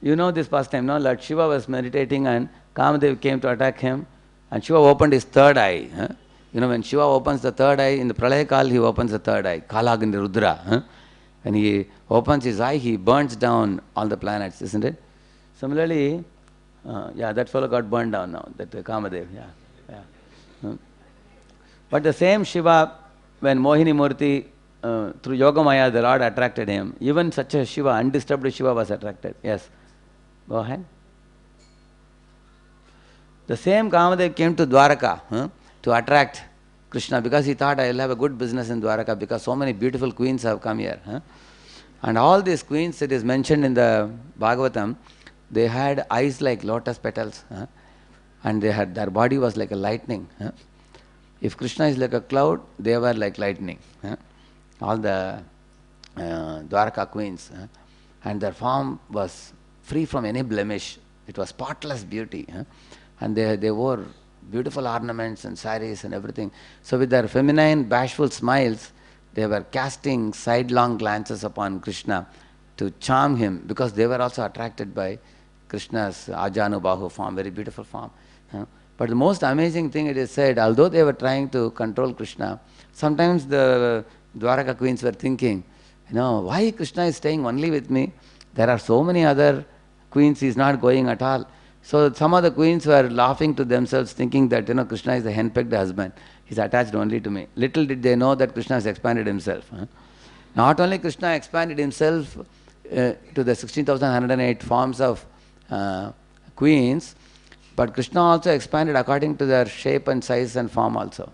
You know this pastime, no? Lord Shiva was meditating and Kamadev came to attack him and Shiva opened his third eye. When Shiva opens the third eye, in the Pralaya Kal, he opens the third eye, Kalagni Rudra. When he opens his eye, he burns down all the planets, isn't it? Similarly, that fellow got burned down now, that Kamadev, But the same Shiva, when Mohini Murti, through Yogamaya, the Lord attracted him. Even such a Shiva, undisturbed Shiva was attracted. Yes, go ahead. The same Kamadev came to Dwaraka to attract Krishna because he thought, I will have a good business in Dwaraka because so many beautiful queens have come here. And all these queens, it is mentioned in the Bhagavatam, they had eyes like lotus petals and their body was like a lightning. If Krishna is like a cloud, they were like lightning. All the Dwaraka queens. And their form was free from any blemish. It was spotless beauty. And they wore beautiful ornaments and saris and everything. So with their feminine, bashful smiles, they were casting sidelong glances upon Krishna to charm him because they were also attracted by Krishna's Ajanubahu form, very beautiful form. But the most amazing thing, it is said, although they were trying to control Krishna, sometimes the Dwaraka queens were thinking, why Krishna is staying only with me? There are so many other queens, he is not going at all. So some of the queens were laughing to themselves, thinking that Krishna is the henpecked husband. He is attached only to me. Little did they know that Krishna has expanded himself. Not only Krishna expanded himself to the 16,108 forms of queens, but Krishna also expanded according to their shape and size and form also.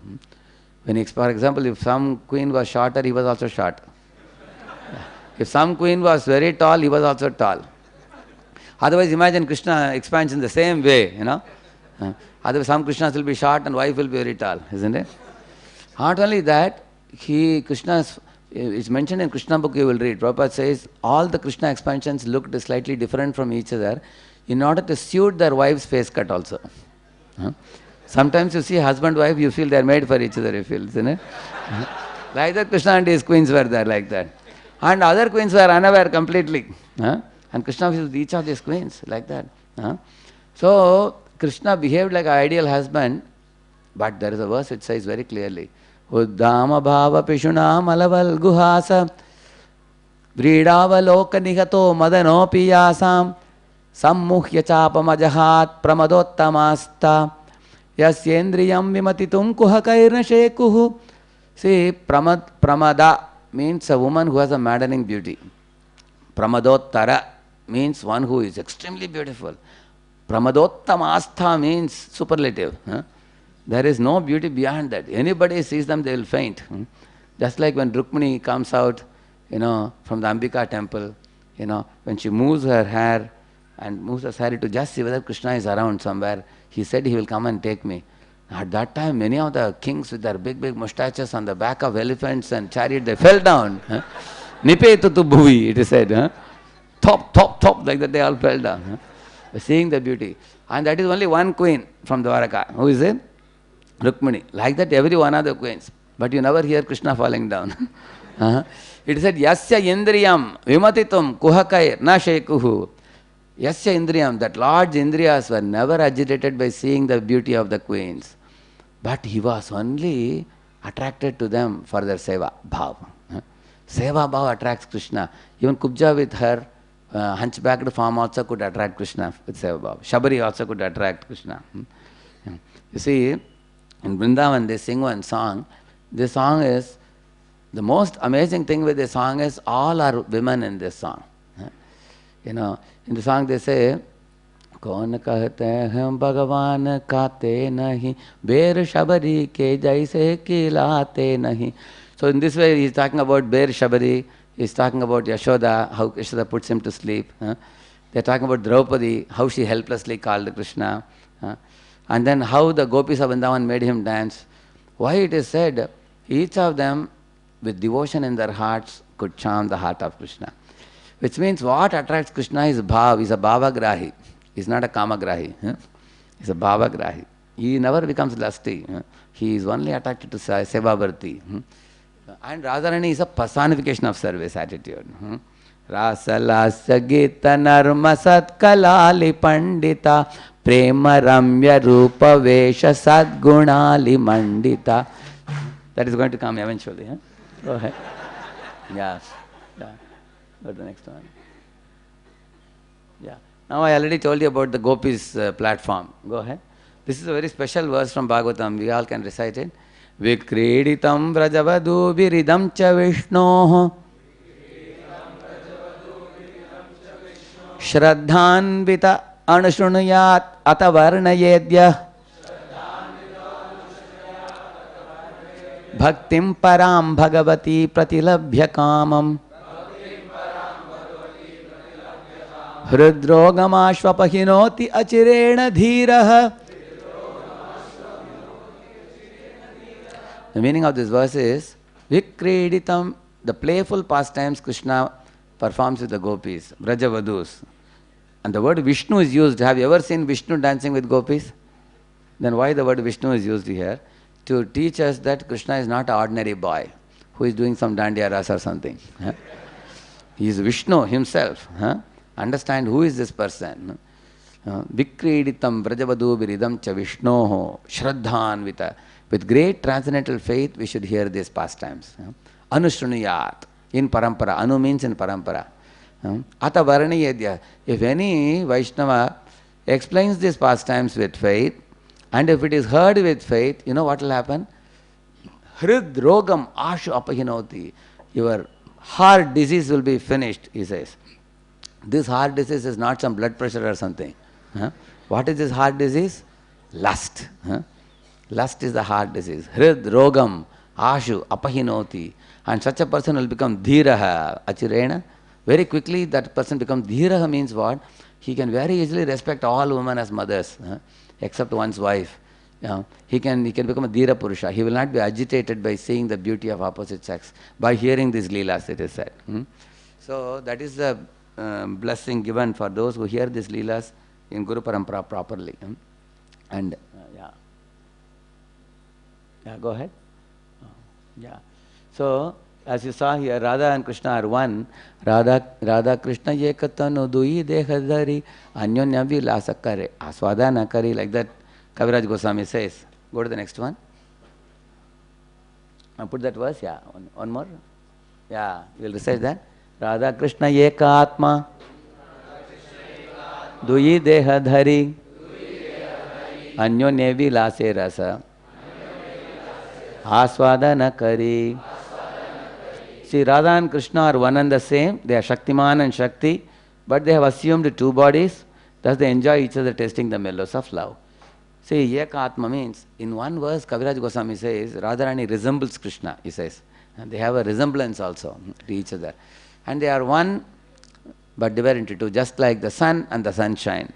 For example, if some queen was shorter, he was also short. If some queen was very tall, he was also tall. Otherwise, imagine Krishna expands in the same way, Otherwise, some Krishnas will be short and wife will be very tall, isn't it? Not only that, Krishna's It's mentioned in Krishna book, you will read. Prabhupada says all the Krishna expansions looked slightly different from each other in order to suit their wife's face cut also. Huh? Sometimes you see husband, wife, you feel they're made for each other, you feel, isn't it? Like that, Krishna and his queens were there like that. And other queens were unaware completely. Huh? And Krishna was with each of these queens like that. Huh? So, Krishna behaved like an ideal husband, but there is a verse which says very clearly, Uddhama bhava pishuna malaval guhasa Vridavaloka nihato madano piyasam Sammuhya chapamajahat pramadottamasta Yasyendriyam vimatitum kuhakairna shekuhu. See, pramada means a woman who has a maddening beauty. Pramadottara means one who is extremely beautiful. Pramadottamastha means superlative. Huh? There is no beauty beyond that. Anybody sees them, they will faint. Just like when Rukmini comes out, from the Ambika temple, when she moves her hair and moves her saree to just see whether Krishna is around somewhere, he said he will come and take me. At that time, many of the kings with their big, big mustaches on the back of elephants and chariot, they fell down. Nipetutu bhuvi, it is said. Top, like that they all fell down. Seeing the beauty. And that is only one queen from Dwaraka. Who is it? Rukmini. Like that every one of the queens. But you never hear Krishna falling down. It is said, Yasya Indriyam Vimatitum Kuhakair Na Shekuhu. Yasya Indriyam, that large Indriyas were never agitated by seeing the beauty of the queens. But he was only attracted to them for their seva bhav. Seva bhav attracts Krishna. Even Kubja with her hunchbacked form also could attract Krishna with seva bhav. Shabari also could attract Krishna. You see, in Vrindavan they sing one song. This song is, the most amazing thing with this song is all are women in this song. In the song they say, Kaun kahte hain Bhagavan kate nahi, Ber Shabari ke jaise kilate nahi. So in this way he is talking about Ber Shabari, he is talking about Yashoda, how Yashoda puts him to sleep. They are talking about Draupadi, how she helplessly called Krishna. And then how the gopis of Vrindavan made him dance. Why it is said, each of them with devotion in their hearts could charm the heart of Krishna. Which means what attracts Krishna is bhav, is a bhavagrahi. He is not a kamagrahi. He is a bhavagrahi. He never becomes lusty. He is only attracted to sevavarti. And Radharani is a personification of service attitude. Rasalasya gita narma satkalali pandita prema ramya rupa vesha sadgunali mandita. That is going to come eventually. Go ahead. Yeah. Go to the next one. Yeah. Now I already told you about the gopis platform. Go ahead. This is a very special verse from Bhagavatam. We all can recite it. Vikreditam vrajavadu viridam cha vishnoh Shraddhanvita anushrunuyat atavarnayedya Bhaktim param bhagavati pratilabhya kamam Hridrogamashvapahinoti achirena dhiraha. The meaning of this verse is, Vikreditam, the playful pastimes Krishna performs with the gopis, Vrajavadus. And the word Vishnu is used. Have you ever seen Vishnu dancing with gopis? Then why the word Vishnu is used here? To teach us that Krishna is not an ordinary boy who is doing some dandiya rasa or something. He is Vishnu himself. Understand who is this person. Vikreditam vrajavadu viridam cha vishnoho shraddhanvita. With great transcendental faith, we should hear these pastimes. Anushrunuyat, in parampara. Anu means in parampara. Ata varniyedya. If any Vaishnava explains these pastimes with faith, and if it is heard with faith, you know what will happen? Hrid rogam ashu apahinoti. Your heart disease will be finished, he says. This heart disease is not some blood pressure or something. What is this heart disease? Lust. Lust is the heart disease. Hrid rogam ashu apahinoti. And such a person will become dhiraha achirena. Very quickly that person becomes dhiraha means what? He can very easily respect all women as mothers, except one's wife. he can become a Dhira Purusha. He will not be agitated by seeing the beauty of opposite sex, by hearing these leelas, it is said. So that is the blessing given for those who hear these leelas in Guru Parampara properly. And go ahead. So as you saw here, Radha and Krishna are one. Radha Krishna ekatanu dui dehadari anyonya vilasa kare aswadana kare, like that Kaviraj Goswami says. Go to the next one. Put that verse, one more. You will recite that. Radha Krishna ekatma dui dehadari anyonya vilase rasa aswadana kare. See, Radha and Krishna are one and the same. They are Shaktiman and Shakti, but they have assumed two bodies. Thus they enjoy each other tasting the mellows of love. See, Ekatma means, in one verse, Kaviraj Goswami says, Radharani resembles Krishna, he says. And they have a resemblance also to each other. And they are one, but divided into two, just like the sun and the sunshine.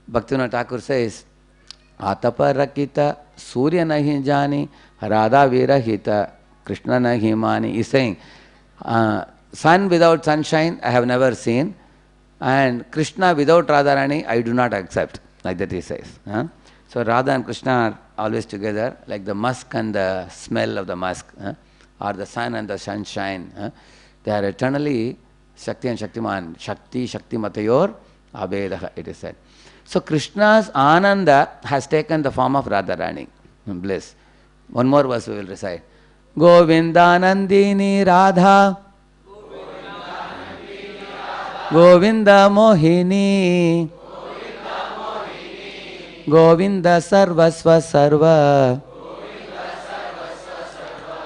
Bhaktivinoda Thakur says, Ataparakita Surya nahi jani, Radha virahita Krishna nahi mani. He is saying, sun without sunshine I have never seen, and Krishna without Radharani I do not accept. Like that he says. So Radha and Krishna are always together, like the musk and the smell of the musk, or the sun and the sunshine. They are eternally Shakti and Shaktiman. Shakti, Shakti Matayor, Abhedaha, it is said. So Krishna's Ananda has taken the form of Radharani, bliss. One more verse we will recite. Govinda Nandini Radha, Govinda Mohini, Govinda Sarvasva Sarva,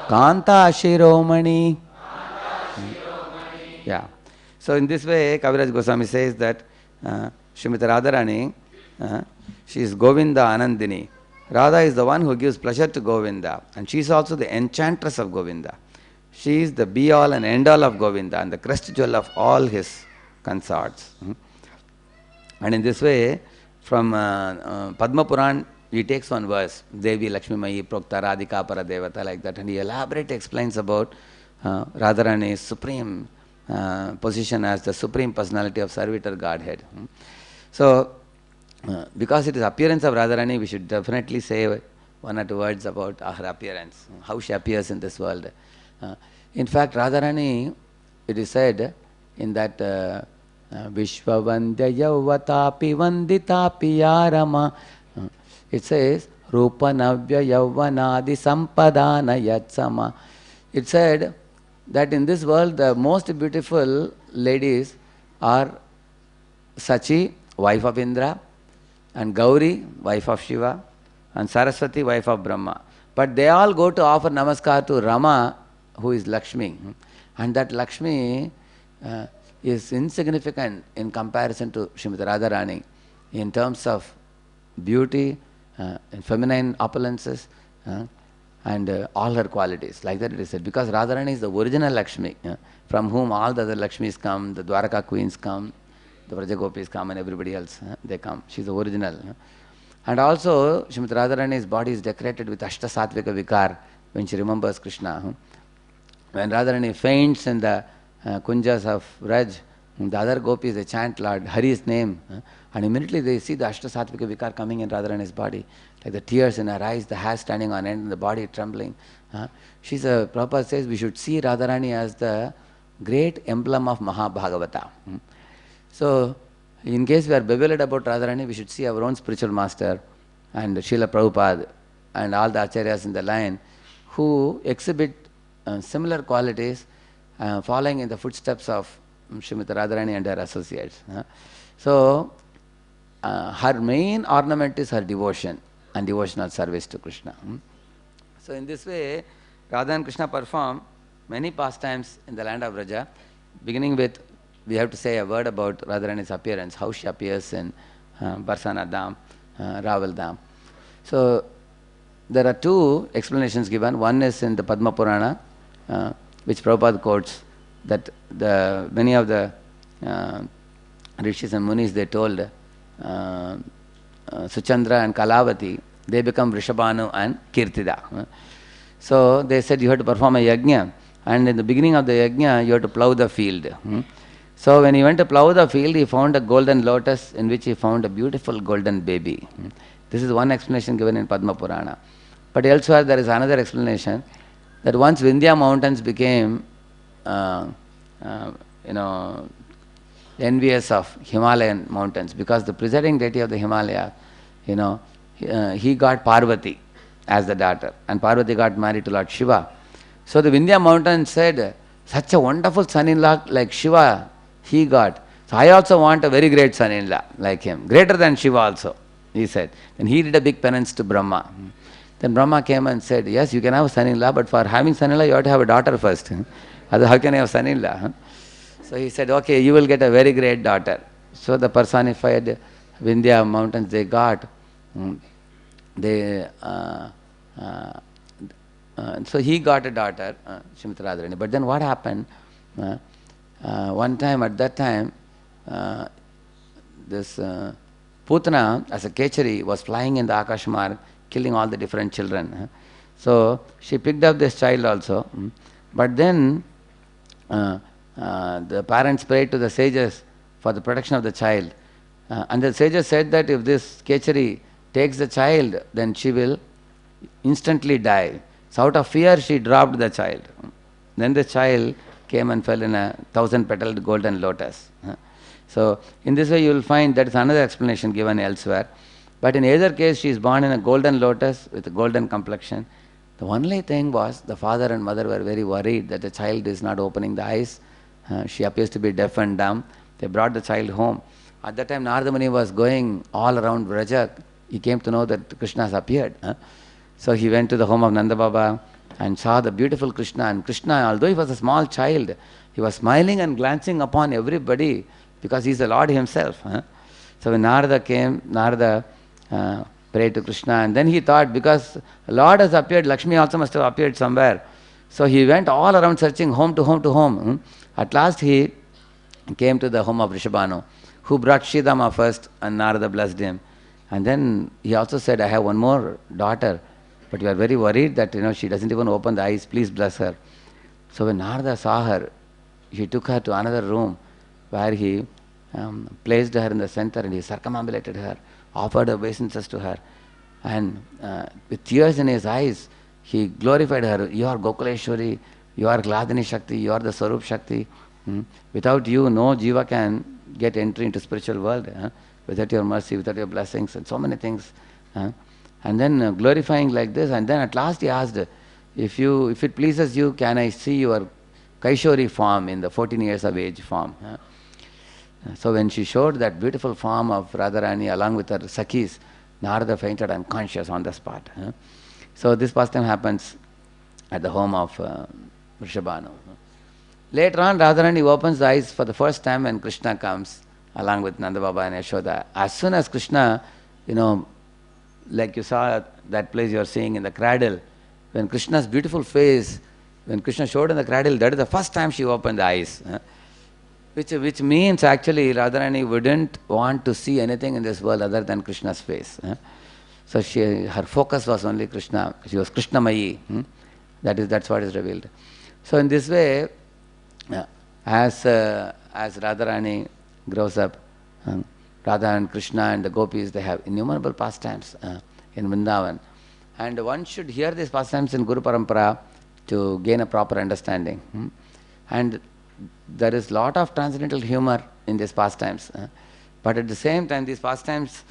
Kanta Shiromani. So in this way, Kaviraj Goswami says that Srimati Radharani, she is Govinda Anandini. Radha is the one who gives pleasure to Govinda, and she is also the enchantress of Govinda. She is the be-all and end-all of Govinda and the crest jewel of all his consorts. And in this way, from Padma Puran, he takes one verse, Devi Lakshmi Mayi Prokta Radhika Para Devata, like that, and he elaborately explains about Radharani's supreme position as the supreme personality of Servitor Godhead. So, because it is appearance of Radharani, we should definitely say one or two words about her appearance, how she appears in this world. In fact, Radharani, it is said in that Vishwavandya Yavatapi Vanditapi Yarama, it says Rupanavya Yavanadi Sampadana Yatsama. It said that in this world the most beautiful ladies are Sachi, wife of Indra, and Gauri, wife of Shiva, and Saraswati, wife of Brahma. But they all go to offer namaskar to Rama, who is Lakshmi. And that Lakshmi is insignificant in comparison to Srimati Radharani in terms of beauty, and feminine opulences, and all her qualities. Like that it is said. Because Radharani is the original Lakshmi, from whom all the other Lakshmis come, the Dwaraka queens come, the Vrajagopis come, and everybody else, they come. She is the original. And also, Srimati Radharani's body is decorated with Ashta Satvika Vikar when she remembers Krishna. When Radharani faints in the kunjas of Vraj, the other gopis, they chant Lord Hari's name, and immediately they see the Ashta Satvika Vikar coming in Radharani's body, like the tears in her eyes, the hair standing on end, and the body trembling. Prabhupada says we should see Radharani as the great emblem of Mahabhagavata. So, in case we are bewildered about Radharani, we should see our own spiritual master and Srila Prabhupada and all the acharyas in the line who exhibit similar qualities, following in the footsteps of Srimati Radharani and her associates. So, her main ornament is her devotion and devotional service to Krishna. So, in this way, Radha and Krishna perform many pastimes in the land of Vraja, beginning with, we have to say a word about Radharani's appearance, how she appears in Barsana Dham, Raval Dham. So, there are two explanations given. One is in the Padma Purana, which Prabhupada quotes, that many of the rishis and munis, they told Suchandra and Kalavati They become Vrishabhanu and Kirtida. So they said you have to perform a yajna, and in the beginning of the yajna you have to plough the field. So when he went to plough the field, he found a golden lotus in which he found a beautiful golden baby. This is one explanation given in Padma Purana. But elsewhere there is another explanation that once Vindhya mountains became envious of Himalayan mountains, because the presiding deity of the Himalaya, he got Parvati as the daughter, and Parvati got married to Lord Shiva. So the Vindhya mountain said, such a wonderful son-in-law like Shiva he got. So I also want a very great son-in-law like him, greater than Shiva also, he said. And he did a big penance to Brahma. Then Brahma came and said, yes, you can have a son-in-law, but for having son-in-law you have to have a daughter first. Otherwise, how can I have son-in-law? So he said, okay, you will get a very great daughter. So the personified Vindhya mountains they got, so he got a daughter, Srimati Radharani. But then what happened? One time, at that time, this Putana, as a Kechari, was flying in the Akashmarg, killing all the different children. So she picked up this child also. But then the parents prayed to the sages for the protection of the child. And the sages said that if this Kechari takes the child, then she will instantly die. So out of fear, she dropped the child. Then the child came and fell in a 1,000-petaled golden lotus. So in this way you will find that is another explanation given elsewhere. But in either case, she is born in a golden lotus with a golden complexion. The only thing was the father and mother were very worried that the child is not opening the eyes. She appears to be deaf and dumb. They brought the child home. At that time, Narada Muni was going all around Vraja. He came to know that Krishna has appeared. So he went to the home of Nanda Baba and saw the beautiful Krishna. And Krishna, although he was a small child, he was smiling and glancing upon everybody because he is the Lord himself. So when Narada came, Narada prayed to Krishna, and then he thought, because Lord has appeared, Lakshmi also must have appeared somewhere. So he went all around searching home to home to home. At last he came to the home of Vrishabhanu, who brought Shridama first, and Narada blessed him. And then he also said, I have one more daughter, but we are very worried that she doesn't even open the eyes, please bless her. So when Narada saw her, he took her to another room where he placed her in the center and he circumambulated her, offered obeisances to her, and with tears in his eyes, he glorified her. You are Gokuleshwari, you are Gladini Shakti, you are the Swarup Shakti. Without you, no jiva can get entry into spiritual world. Without your mercy, without your blessings, and so many things. And then glorifying like this, and then at last he asked, if it pleases you, can I see your Kaishori form in the 14 years of age form? So when she showed that beautiful form of Radharani along with her Sakhis, Narada fainted unconscious on the spot. So this pastime happens at the home of Vrishabhanu. Later on, Radharani opens the eyes for the first time when Krishna comes along with Nanda Baba and Yashoda. As soon as Krishna, like you saw that place you are seeing in the cradle, when Krishna's beautiful face, when Krishna showed in the cradle, that is the first time she opened the eyes. Which means actually Radharani wouldn't want to see anything in this world other than Krishna's face. So her focus was only Krishna. She was Krishnamayi. That's what is revealed. So in this way, as Radharani grows up, Radha and Krishna and the gopis, they have innumerable pastimes in Vrindavan. And one should hear these pastimes in Guru Parampara to gain a proper understanding. And there is lot of transcendental humor in these pastimes. But at the same time, these pastimes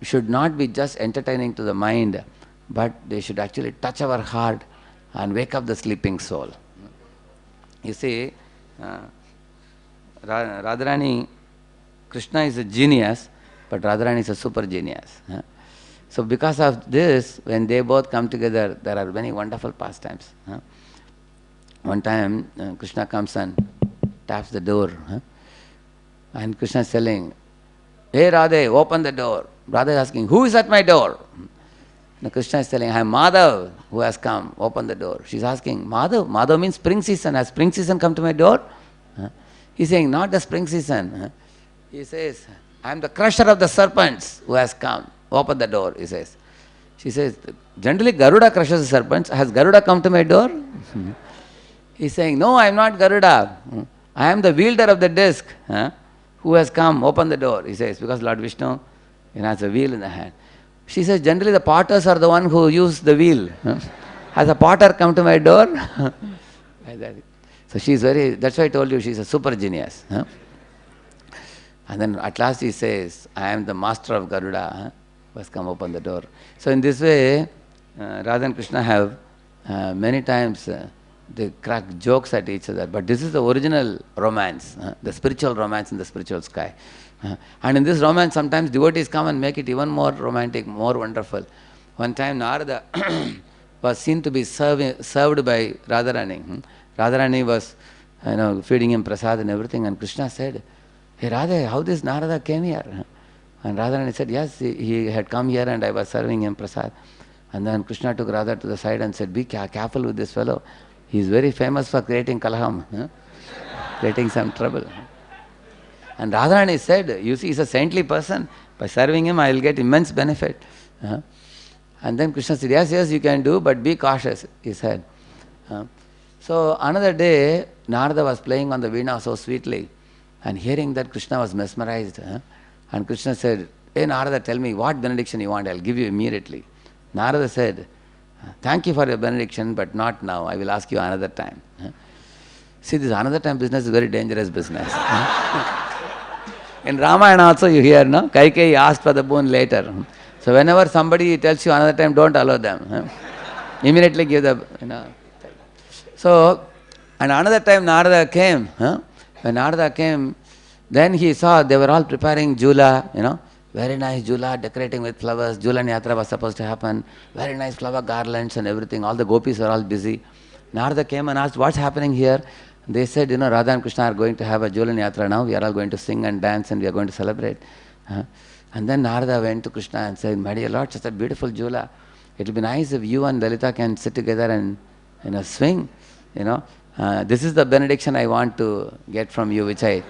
should not be just entertaining to the mind, but they should actually touch our heart and wake up the sleeping soul. You see, Radharani, Krishna is a genius, but Radharani is a super genius. So because of this, when they both come together, there are many wonderful pastimes. One time, Krishna comes and taps the door. And Krishna is telling, hey Radhe, open the door. Radha is asking, who is at my door? And Krishna is telling, I am Madhav who has come, open the door. She is asking, Madhav? Madhav means spring season. Has spring season come to my door? He is saying, not the spring season. He says, I am the crusher of the serpents who has come. open the door, he says. She says, generally Garuda crushes the serpents. Has Garuda come to my door? He's saying, no, I am not Garuda. I am the wielder of the disc. Who has come? Open the door, he says, because Lord Vishnu has a wheel in the hand. She says, generally the potters are the one who use the wheel. Has a potter come to my door? So she's that's why I told you she's a super genius. And then at last he says, I am the master of Garuda. Who has come open the door. So in this way, Radha and Krishna have many times they crack jokes at each other. But this is the original romance, the spiritual romance in the spiritual sky. And in this romance, sometimes devotees come and make it even more romantic, more wonderful. One time Narada was seen to be served by Radharani. Radharani was feeding him prasad and everything, and Krishna said, hey Radha, how this Narada came here? And Radharani said, yes, he had come here and I was serving him prasad. And then Krishna took Radha to the side and said, be careful with this fellow. He is very famous for creating kalaham, creating some trouble. And Radharani said, you see, he's a saintly person. By serving him, I will get immense benefit. And then Krishna said, yes, you can do, but be cautious, he said. So another day, Narada was playing on the veena so sweetly, and hearing that, Krishna was mesmerized. And Krishna said, hey Narada, tell me what benediction you want, I'll give you immediately. Narada said, thank you for your benediction, but not now, I will ask you another time. See, this another time business is very dangerous business. In Ramayana also you hear, no? Kaikeyi asked for the boon later. So whenever somebody tells you another time, don't allow them. Immediately give the, So, and another time Narada came. When Narada came, then he saw they were all preparing jula, very nice jula, decorating with flowers. Jula Yatra was supposed to happen. Very nice flower garlands and everything. All the gopis were all busy. Narada came and asked, what's happening here? They said, Radha and Krishna are going to have a Jula Yatra now. We are all going to sing and dance and we are going to celebrate. And then Narada went to Krishna and said, my dear Lord, such a beautiful Jula. It will be nice if you and Lalita can sit together and swing. This is the benediction I want to get from you, which I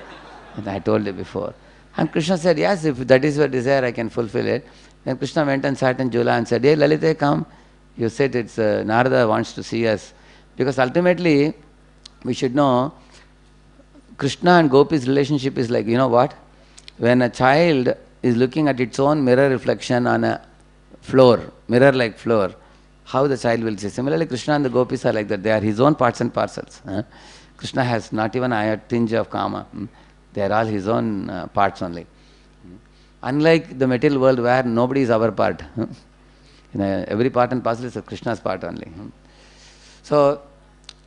told you before. And Krishna said, yes, if that is your desire, I can fulfill it. Then Krishna went and sat in Jula and said, hey Lalita, come. You said it's Narada wants to see us. Because ultimately, we should know, Krishna and Gopi's relationship is like, what? When a child is looking at its own mirror reflection on a floor, mirror-like floor, how the child will see. Similarly, Krishna and the Gopis are like that. They are his own parts and parcels. Krishna has not even a tinge of kama. They are all his own parts only. Unlike the material world where nobody is our part. Every part and parcel is Krishna's part only. So,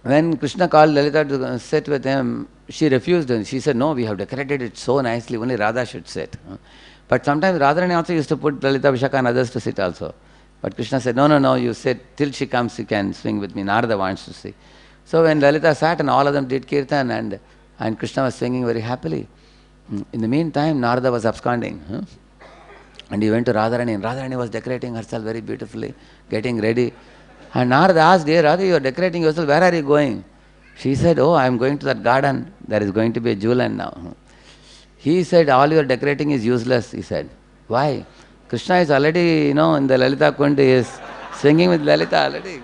when Krishna called Lalita to sit with him, she refused. And she said, no, we have decorated it so nicely, only Radha should sit. But sometimes Radharani also used to put Lalita, Vishaka and others to sit also. But Krishna said, no, you sit, till she comes you can swing with me. Narada wants to see. So when Lalita sat and all of them did kirtan and Krishna was singing very happily. In the meantime, Narada was absconding. And he went to Radharani, and Radharani was decorating herself very beautifully, getting ready. And Narada asked, dear Radha, you are decorating yourself, where are you going? She said, oh, I am going to that garden. There is going to be a Julan now. He said, all your decorating is useless, he said. Why? Krishna is already, in the Lalita Kund, he is singing with Lalita already.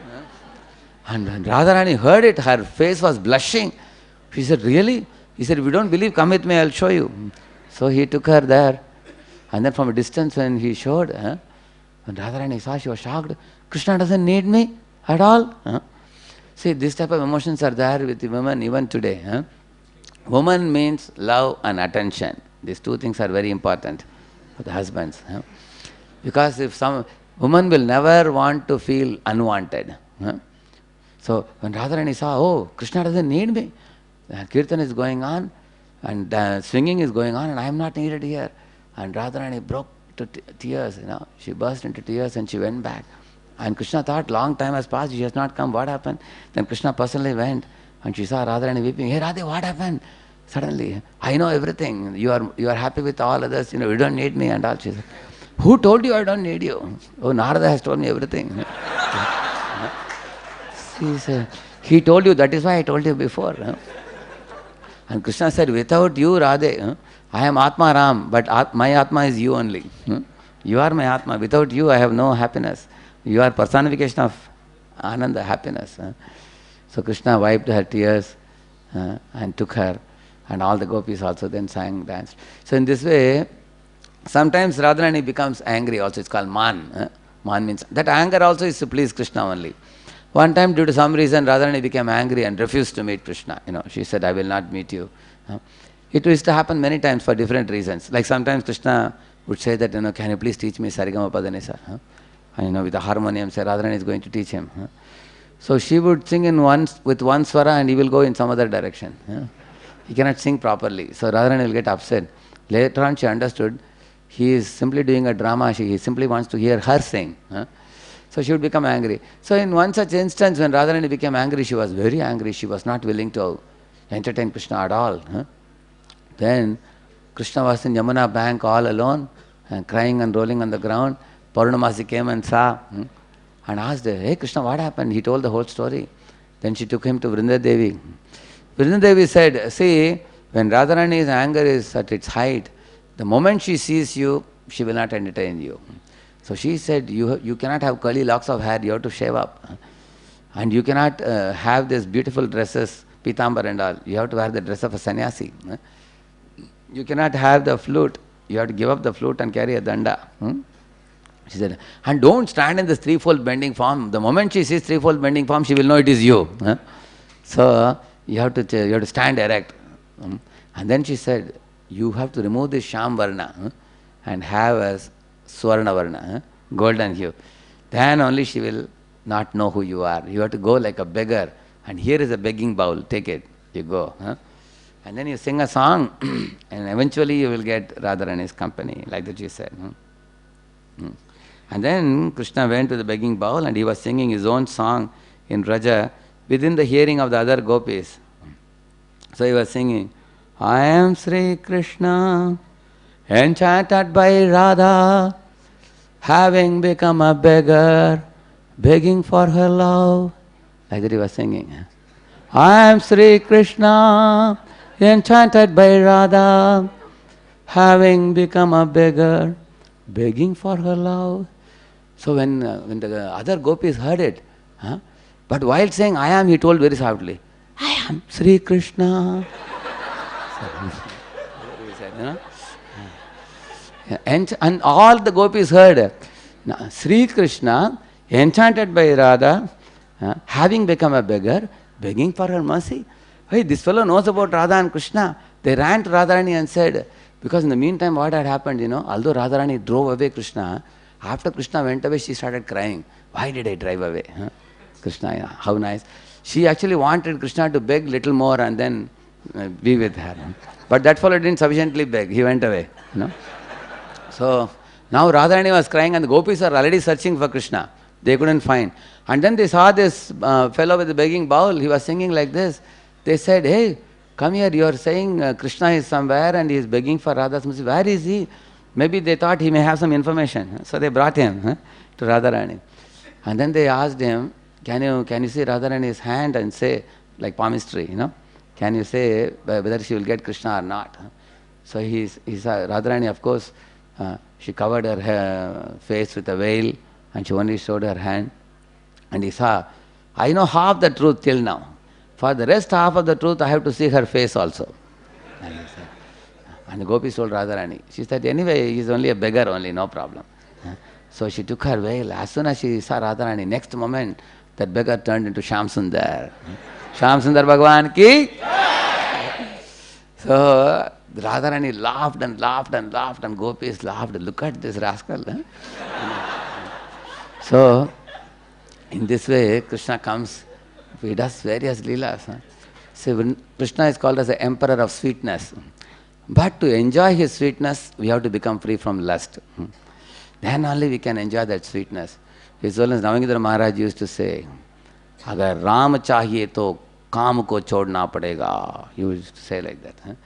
And when Radharani heard it, her face was blushing. She said, really? He said, if you don't believe, come with me, I will show you. So he took her there. And then from a distance when he showed, when Radharani saw, she was shocked. Krishna doesn't need me at all. See, this type of emotions are there with the women even today. Woman means love and attention. These two things are very important for the husbands. Because if some woman will never want to feel unwanted. So when Radharani saw, oh, Krishna doesn't need me. Kirtan is going on and swinging is going on and I am not needed here. And Radharani broke to tears, She burst into tears and she went back. And Krishna thought, long time has passed, she has not come, what happened? Then Krishna personally went and she saw Radharani weeping. Hey Radhe, what happened? Suddenly, I know everything. You are happy with all others, you don't need me and all. She said, who told you I don't need you? Oh, Narada has told me everything. She said, he told you, that is why I told you before. And Krishna said, without you, Radhe, I am Atma Ram, but my Atma is you only. You are my Atma. Without you, I have no happiness. You are personification of Ananda, happiness. So Krishna wiped her tears and took her, and all the gopis also then sang, danced. So in this way, sometimes Radharani becomes angry also. It's called man. Man means, that anger also is to please Krishna only. One time, due to some reason, Radharani became angry and refused to meet Krishna. She said, I will not meet you. It used to happen many times for different reasons. Like sometimes Krishna would say that, can you please teach me Sarigama Padanisa? And with the harmonium, say Radharani is going to teach him. So she would sing with one swara and he will go in some other direction. He cannot sing properly. So Radharani will get upset. Later on she understood he is simply doing a drama. He simply wants to hear her sing. So she would become angry. So in one such instance when Radharani became angry, she was very angry. She was not willing to entertain Krishna at all. Then Krishna was in Yamuna bank all alone and crying and rolling on the ground. Purnamasi came and saw and asked her, hey Krishna, what happened? He told the whole story. Then she took him to Vrindadevi. Vrindadevi said, see, when Radharani's anger is at its height, the moment she sees you, she will not entertain you. So she said, you cannot have curly locks of hair, you have to shave up. And you cannot have these beautiful dresses, pitambar and all. You have to wear the dress of a sannyasi. You cannot have the flute. You have to give up the flute and carry a danda. She said, and don't stand in this threefold bending form. The moment she sees threefold bending form, she will know it is you. So you have to stand erect. And then she said, you have to remove this sham varna and have a swarna varna, golden hue. Then only she will not know who you are. You have to go like a beggar. And here is a begging bowl. Take it. You go. And then you sing a song and eventually you will get Radharani's company. Like that she said. And then Krishna went to the begging bowl and he was singing his own song in Raja within the hearing of the other gopis. So he was singing, I am Sri Krishna, enchanted by Radha, having become a beggar, begging for her love. Like that he was singing. I am Sri Krishna, enchanted by Radha, having become a beggar, begging for her love. So when the other gopis heard it, but while saying I am, he told very softly, I am Sri Krishna. And all the gopis heard, Sri Krishna, enchanted by Radha, having become a beggar, begging for her mercy. Hey, this fellow knows about Radha and Krishna. They ran to Radharani and said, because in the meantime what had happened, although Radharani drove away Krishna, after Krishna went away, she started crying. Why did I drive away? Krishna, how nice. She actually wanted Krishna to beg little more and then be with her. But that fellow didn't sufficiently beg. He went away. So now Radharani was crying and the gopis are already searching for Krishna. They couldn't find. And then they saw this fellow with the begging bowl. He was singing like this. They said, hey, come here. You are saying Krishna is somewhere and he is begging for Radha's mercy. Where is he? Maybe they thought he may have some information. So they brought him to Radharani. And then they asked him, can you see Radharani's hand and say, like palmistry, can you say whether she will get Krishna or not? So he saw Radharani, of course, she covered her face with a veil and she only showed her hand. And he saw, I know half the truth till now. For the rest half of the truth, I have to see her face also. And the gopis told Radharani. She said, anyway, he is only a beggar only, no problem. So she took her veil. As soon as she saw Radharani, next moment, that beggar turned into Shyam Sundar. Shyam Sundar Bhagwan ki? So Radharani laughed and laughed and laughed and gopis laughed. Look at this rascal. So in this way, Krishna comes. He does various leelas. So Krishna is called as the emperor of sweetness. But to enjoy his sweetness, we have to become free from lust. Then only we can enjoy that sweetness. His Holiness Navangidra Maharaj used to say, Agar Ram chahiye to kaam ko chodna padega. He used to say like that.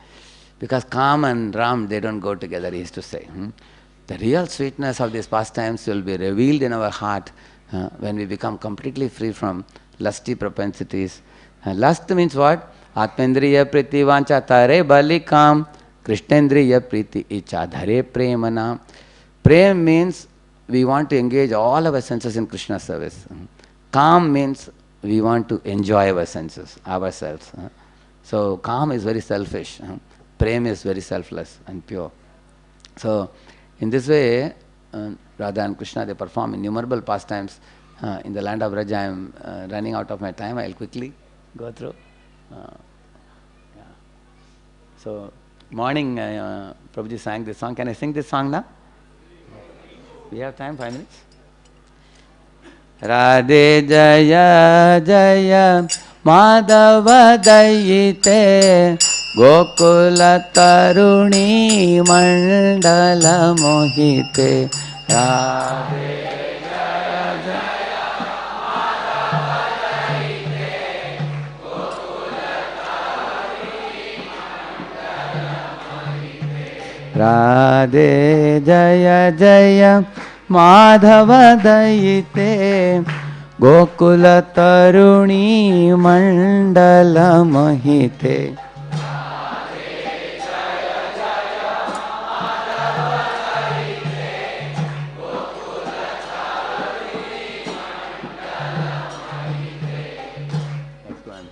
Because Kam and Ram, they don't go together, he used to say. The real sweetness of these pastimes will be revealed in our heart when we become completely free from lusty propensities. Lust means what? Atmendriya priti vancha tare bali kam, Krishnendriya priti icha dhare premana. Prem means we want to engage all our senses in Krishna's service. Calm means we want to enjoy our senses, ourselves. So calm is very selfish. Prem is very selfless and pure. So in this way, Radha and Krishna, they perform innumerable pastimes in the land of Braj. I am running out of my time. I will quickly go through. Yeah. So morning, Prabhuji sang this song. Can I sing this song now? We have time, 5 minutes. Radhe Jaya Jaya Madhava Dayite Gokula Taruni Mandala Mohite Radhe Jaya Jaya Madhava Dayite Gokula Taruni Mandala Mohite Radhe Jaya Jaya Madhava Dayite Gokula Taruni Mandala Mahite. Next one.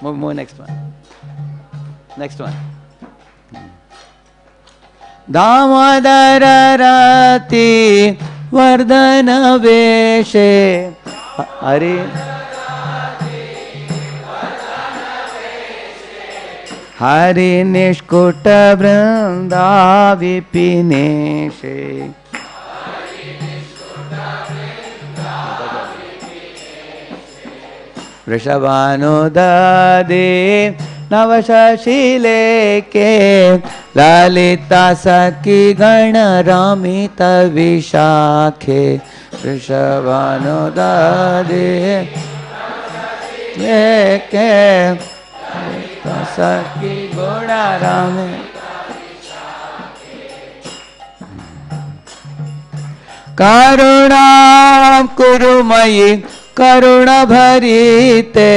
Move next one. Next one. Damodara Rati Vardhana Veshe Hare Hare Nishkuta Vranda Vipineshe Vrishabhanudade Navashashile ke Lalita Saki Gana Ramita Vishakhe Vrishabhanudade Ke Lalita Saki Gana Ramita Karunam Kurumayi Karuna Bharite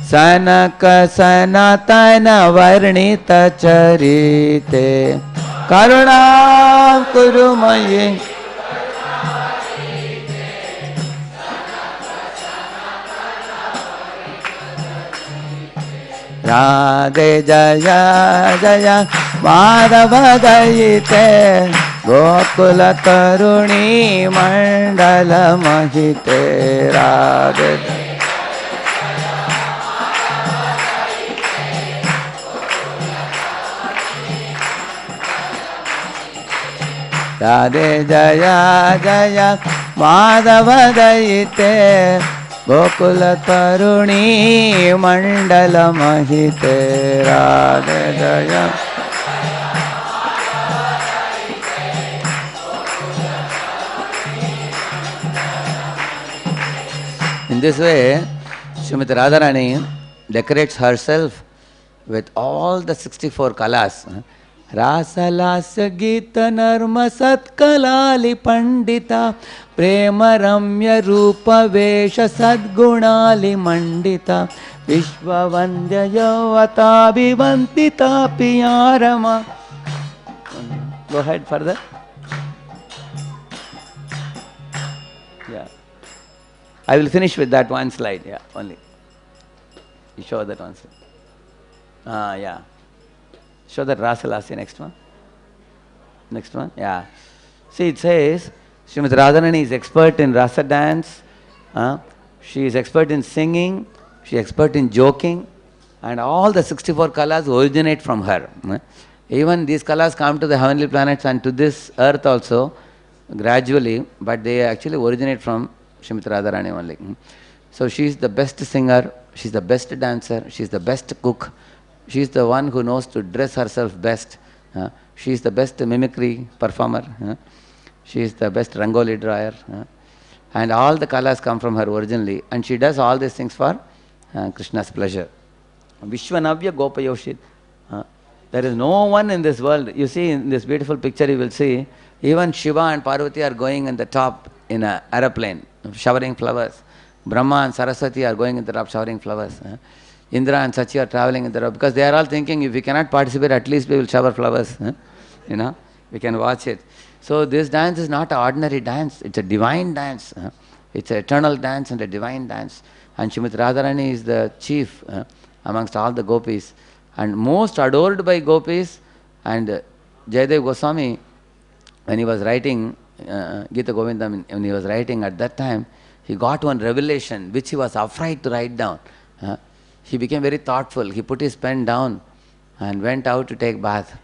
Sanaka Sanatana Varnita Charite Karunam Kurumayi Radhe Jaya Jaya Madhava Dayite Gokula Taruni Mandala Mahite Radhe Radhe Jaya Jaya Madhava Dayite Gokula Taruni Mandala Mahite Radhe Jaya In this way, Srimati Radharani decorates herself with all the 64 kalas. Rasa Lasya Gita Narma Sat Kalali Pandita Prema Ramya Rupa Vesha Sadgunali Mandita Vishwa Vandya Yavata Bhivantita Piyarama. Go ahead further. Yeah. I will finish with that one slide, yeah, only. You show that one slide. Yeah. Show that Rasalasya, next one. Next one, yeah. See, it says, Srimati Radharani is expert in rasa dance, she is expert in singing, she is expert in joking, and all the 64 kalas originate from her. Even these kalas come to the heavenly planets and to this earth also, gradually, but they actually originate from Srimati Radharani only. So she is the best singer, she is the best dancer, she is the best cook, she is the one who knows to dress herself best, she is the best mimicry performer, she is the best rangoli drawer, and all the kalas come from her originally, and she does all these things for Krishna's pleasure. Vishwanavya Gopayoshit. There is no one in this world. You see in this beautiful picture, you will see even Shiva and Parvati are going in the top in an aeroplane, showering flowers. Brahma and Saraswati are going in the top showering flowers. Indra and Sachi are traveling in the top because they are all thinking if we cannot participate, at least we will shower flowers. You know, We can watch it. So this dance is not an ordinary dance. It's a divine dance. It's an eternal dance and a divine dance. And Srimati Radharani is the chief amongst all the gopis and most adored by gopis. And Jayadev Goswami, when he was writing Gita Govindam, when he was writing at that time, he got one revelation which he was afraid to write down. He became very thoughtful. He put his pen down and went out to take bath.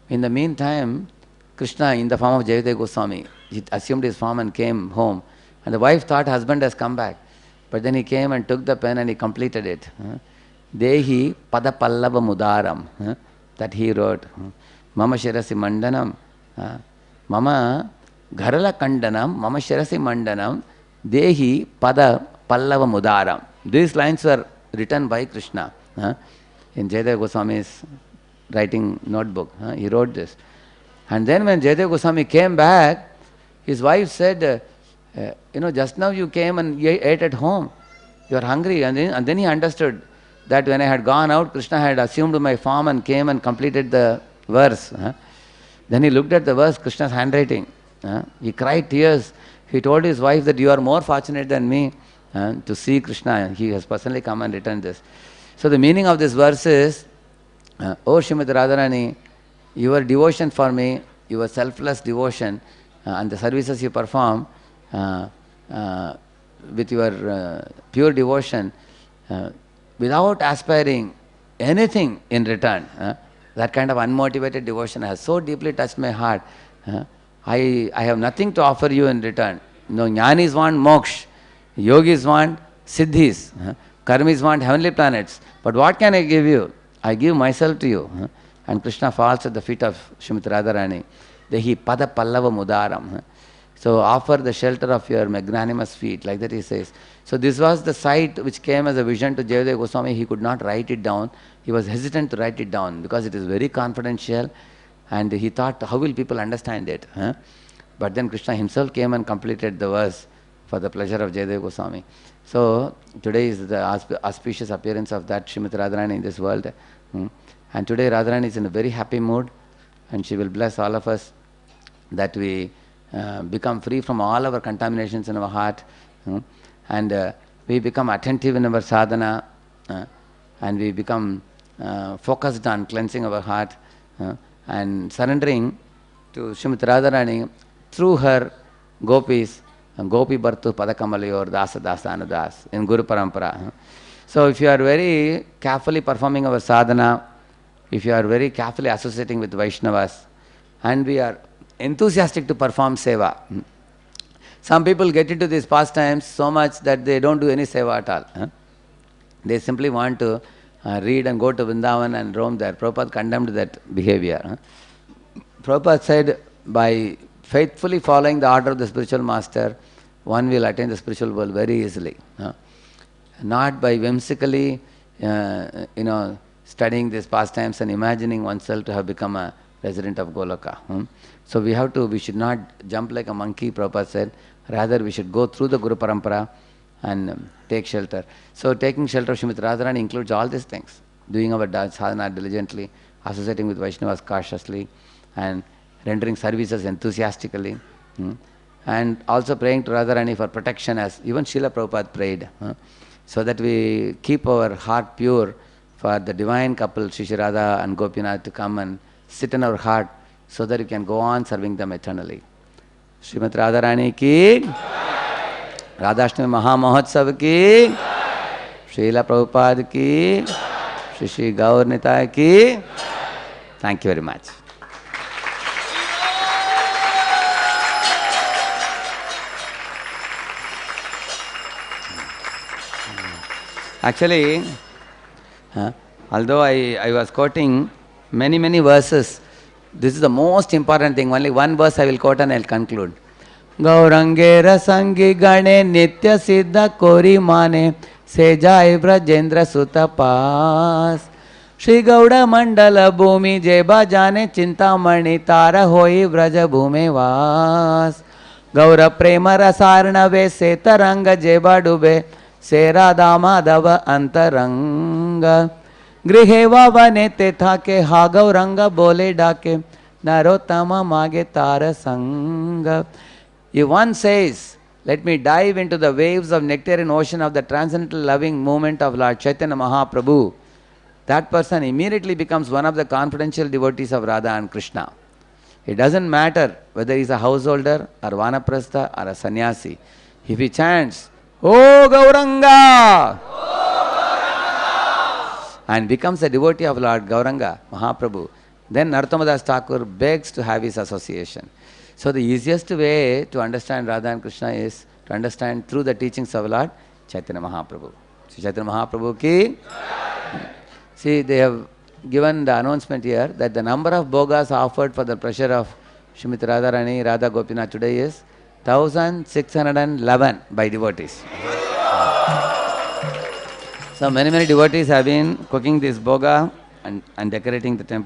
In the meantime, Krishna, in the form of Jayadev Goswami, he assumed his form and came home. And the wife thought husband has come back. But then he came and took the pen and he completed it. Dehi pada pallava mudaram. That he wrote. Mama shirasi mandanam. Mama gharala kandanam. Mama shirasi mandanam. Dehi pada pallava mudaram. These lines were written by Krishna in Jayadev Goswami's writing notebook. He wrote this. And then when Jayadev Goswami came back, his wife said, just now you came and ate at home. You are hungry. And then he understood that when I had gone out, Krishna had assumed my form and came and completed the verse. Then he looked at the verse, Krishna's handwriting. He cried tears. He told his wife that you are more fortunate than me to see Krishna. He has personally come and written this. So the meaning of this verse is, O Srimati Radharani, your devotion for me, your selfless devotion and the services you perform with your pure devotion without aspiring anything in return, that kind of unmotivated devotion has so deeply touched my heart. I have nothing to offer you in return. No, jnanis want moksha, yogis want siddhis, karmis want heavenly planets. But what can I give you? I give myself to you. And Krishna falls at the feet of Srimati Radharani. Dehi pada pallava mudaram. So offer the shelter of your magnanimous feet, like that he says. So this was the sight which came as a vision to Jayadev Goswami. He could not write it down. He was hesitant to write it down because it is very confidential. And he thought, how will people understand it? But then Krishna himself came and completed the verse for the pleasure of Jayadev Goswami. So today is the auspicious appearance of that Srimati Radharani in this world. And today Radharani is in a very happy mood, and she will bless all of us that we become free from all our contaminations in our heart, and we become attentive in our sadhana, and we become focused on cleansing our heart and surrendering to Srimati Radharani through her gopis, Gopi Bhartu Padakamalayor Dasa Dasanudas in Guru Parampara. So if you are very carefully performing our sadhana, if you are very carefully associating with Vaishnavas, and we are enthusiastic to perform seva. Some people get into these pastimes so much that they don't do any seva at all. They simply want to read and go to Vrindavan and roam there. Prabhupada condemned that behavior. Prabhupada said, by faithfully following the order of the spiritual master, one will attain the spiritual world very easily. Not by whimsically, studying these pastimes and imagining oneself to have become a resident of Goloka. So we should not jump like a monkey, Prabhupada said. Rather, we should go through the Guru Parampara and take shelter. So taking shelter of Srimati Radharani includes all these things. Doing our sadhana diligently, associating with Vaishnavas cautiously, and rendering services enthusiastically. And also praying to Radharani for protection, as even Srila Prabhupada prayed. So that we keep our heart pure for the divine couple, Shri Radha and Gopinath, to come and sit in our heart so that we can go on serving them eternally. Srimati Radharani ki, Radhastami Maha Mahotsav ki, Srila Prabhupada ki, Shri Shri Gaur Nitai ki. Thank you very much. Actually, although I was quoting many verses, this is the most important thing. Only one verse I will quote and I will conclude. Gaurange rasangi gane nitya siddha kori mane sejai brajendra sutapas Shri Gauda mandala bhumi jeba jane chintamani tara hoi vraja bhume vas Gaura prema rasarnave setaranga jeba dube Sera dama dava antaranga Grihe vavane te thake ha gauranga bole dake Narottama Mage Tara Sangha. If one says, let me dive into the waves of nectarian ocean of the transcendental loving movement of Lord Chaitanya Mahaprabhu, that person immediately becomes one of the confidential devotees of Radha and Krishna. It doesn't matter whether he is a householder or vanaprastha or a sannyasi. If he chants, "Oh Gauranga," and becomes a devotee of Lord Gauranga, Mahaprabhu, then Narottamadas Thakur begs to have his association. So the easiest way to understand Radha and Krishna is to understand through the teachings of Lord Chaitanya Mahaprabhu. So Chaitanya Mahaprabhu ki. See, they have given the announcement here that the number of bhogas offered for the pleasure of Srimati Radharani, Radha Gopinath today is 1611 by devotees. So many devotees have been cooking this bhoga and decorating the temple.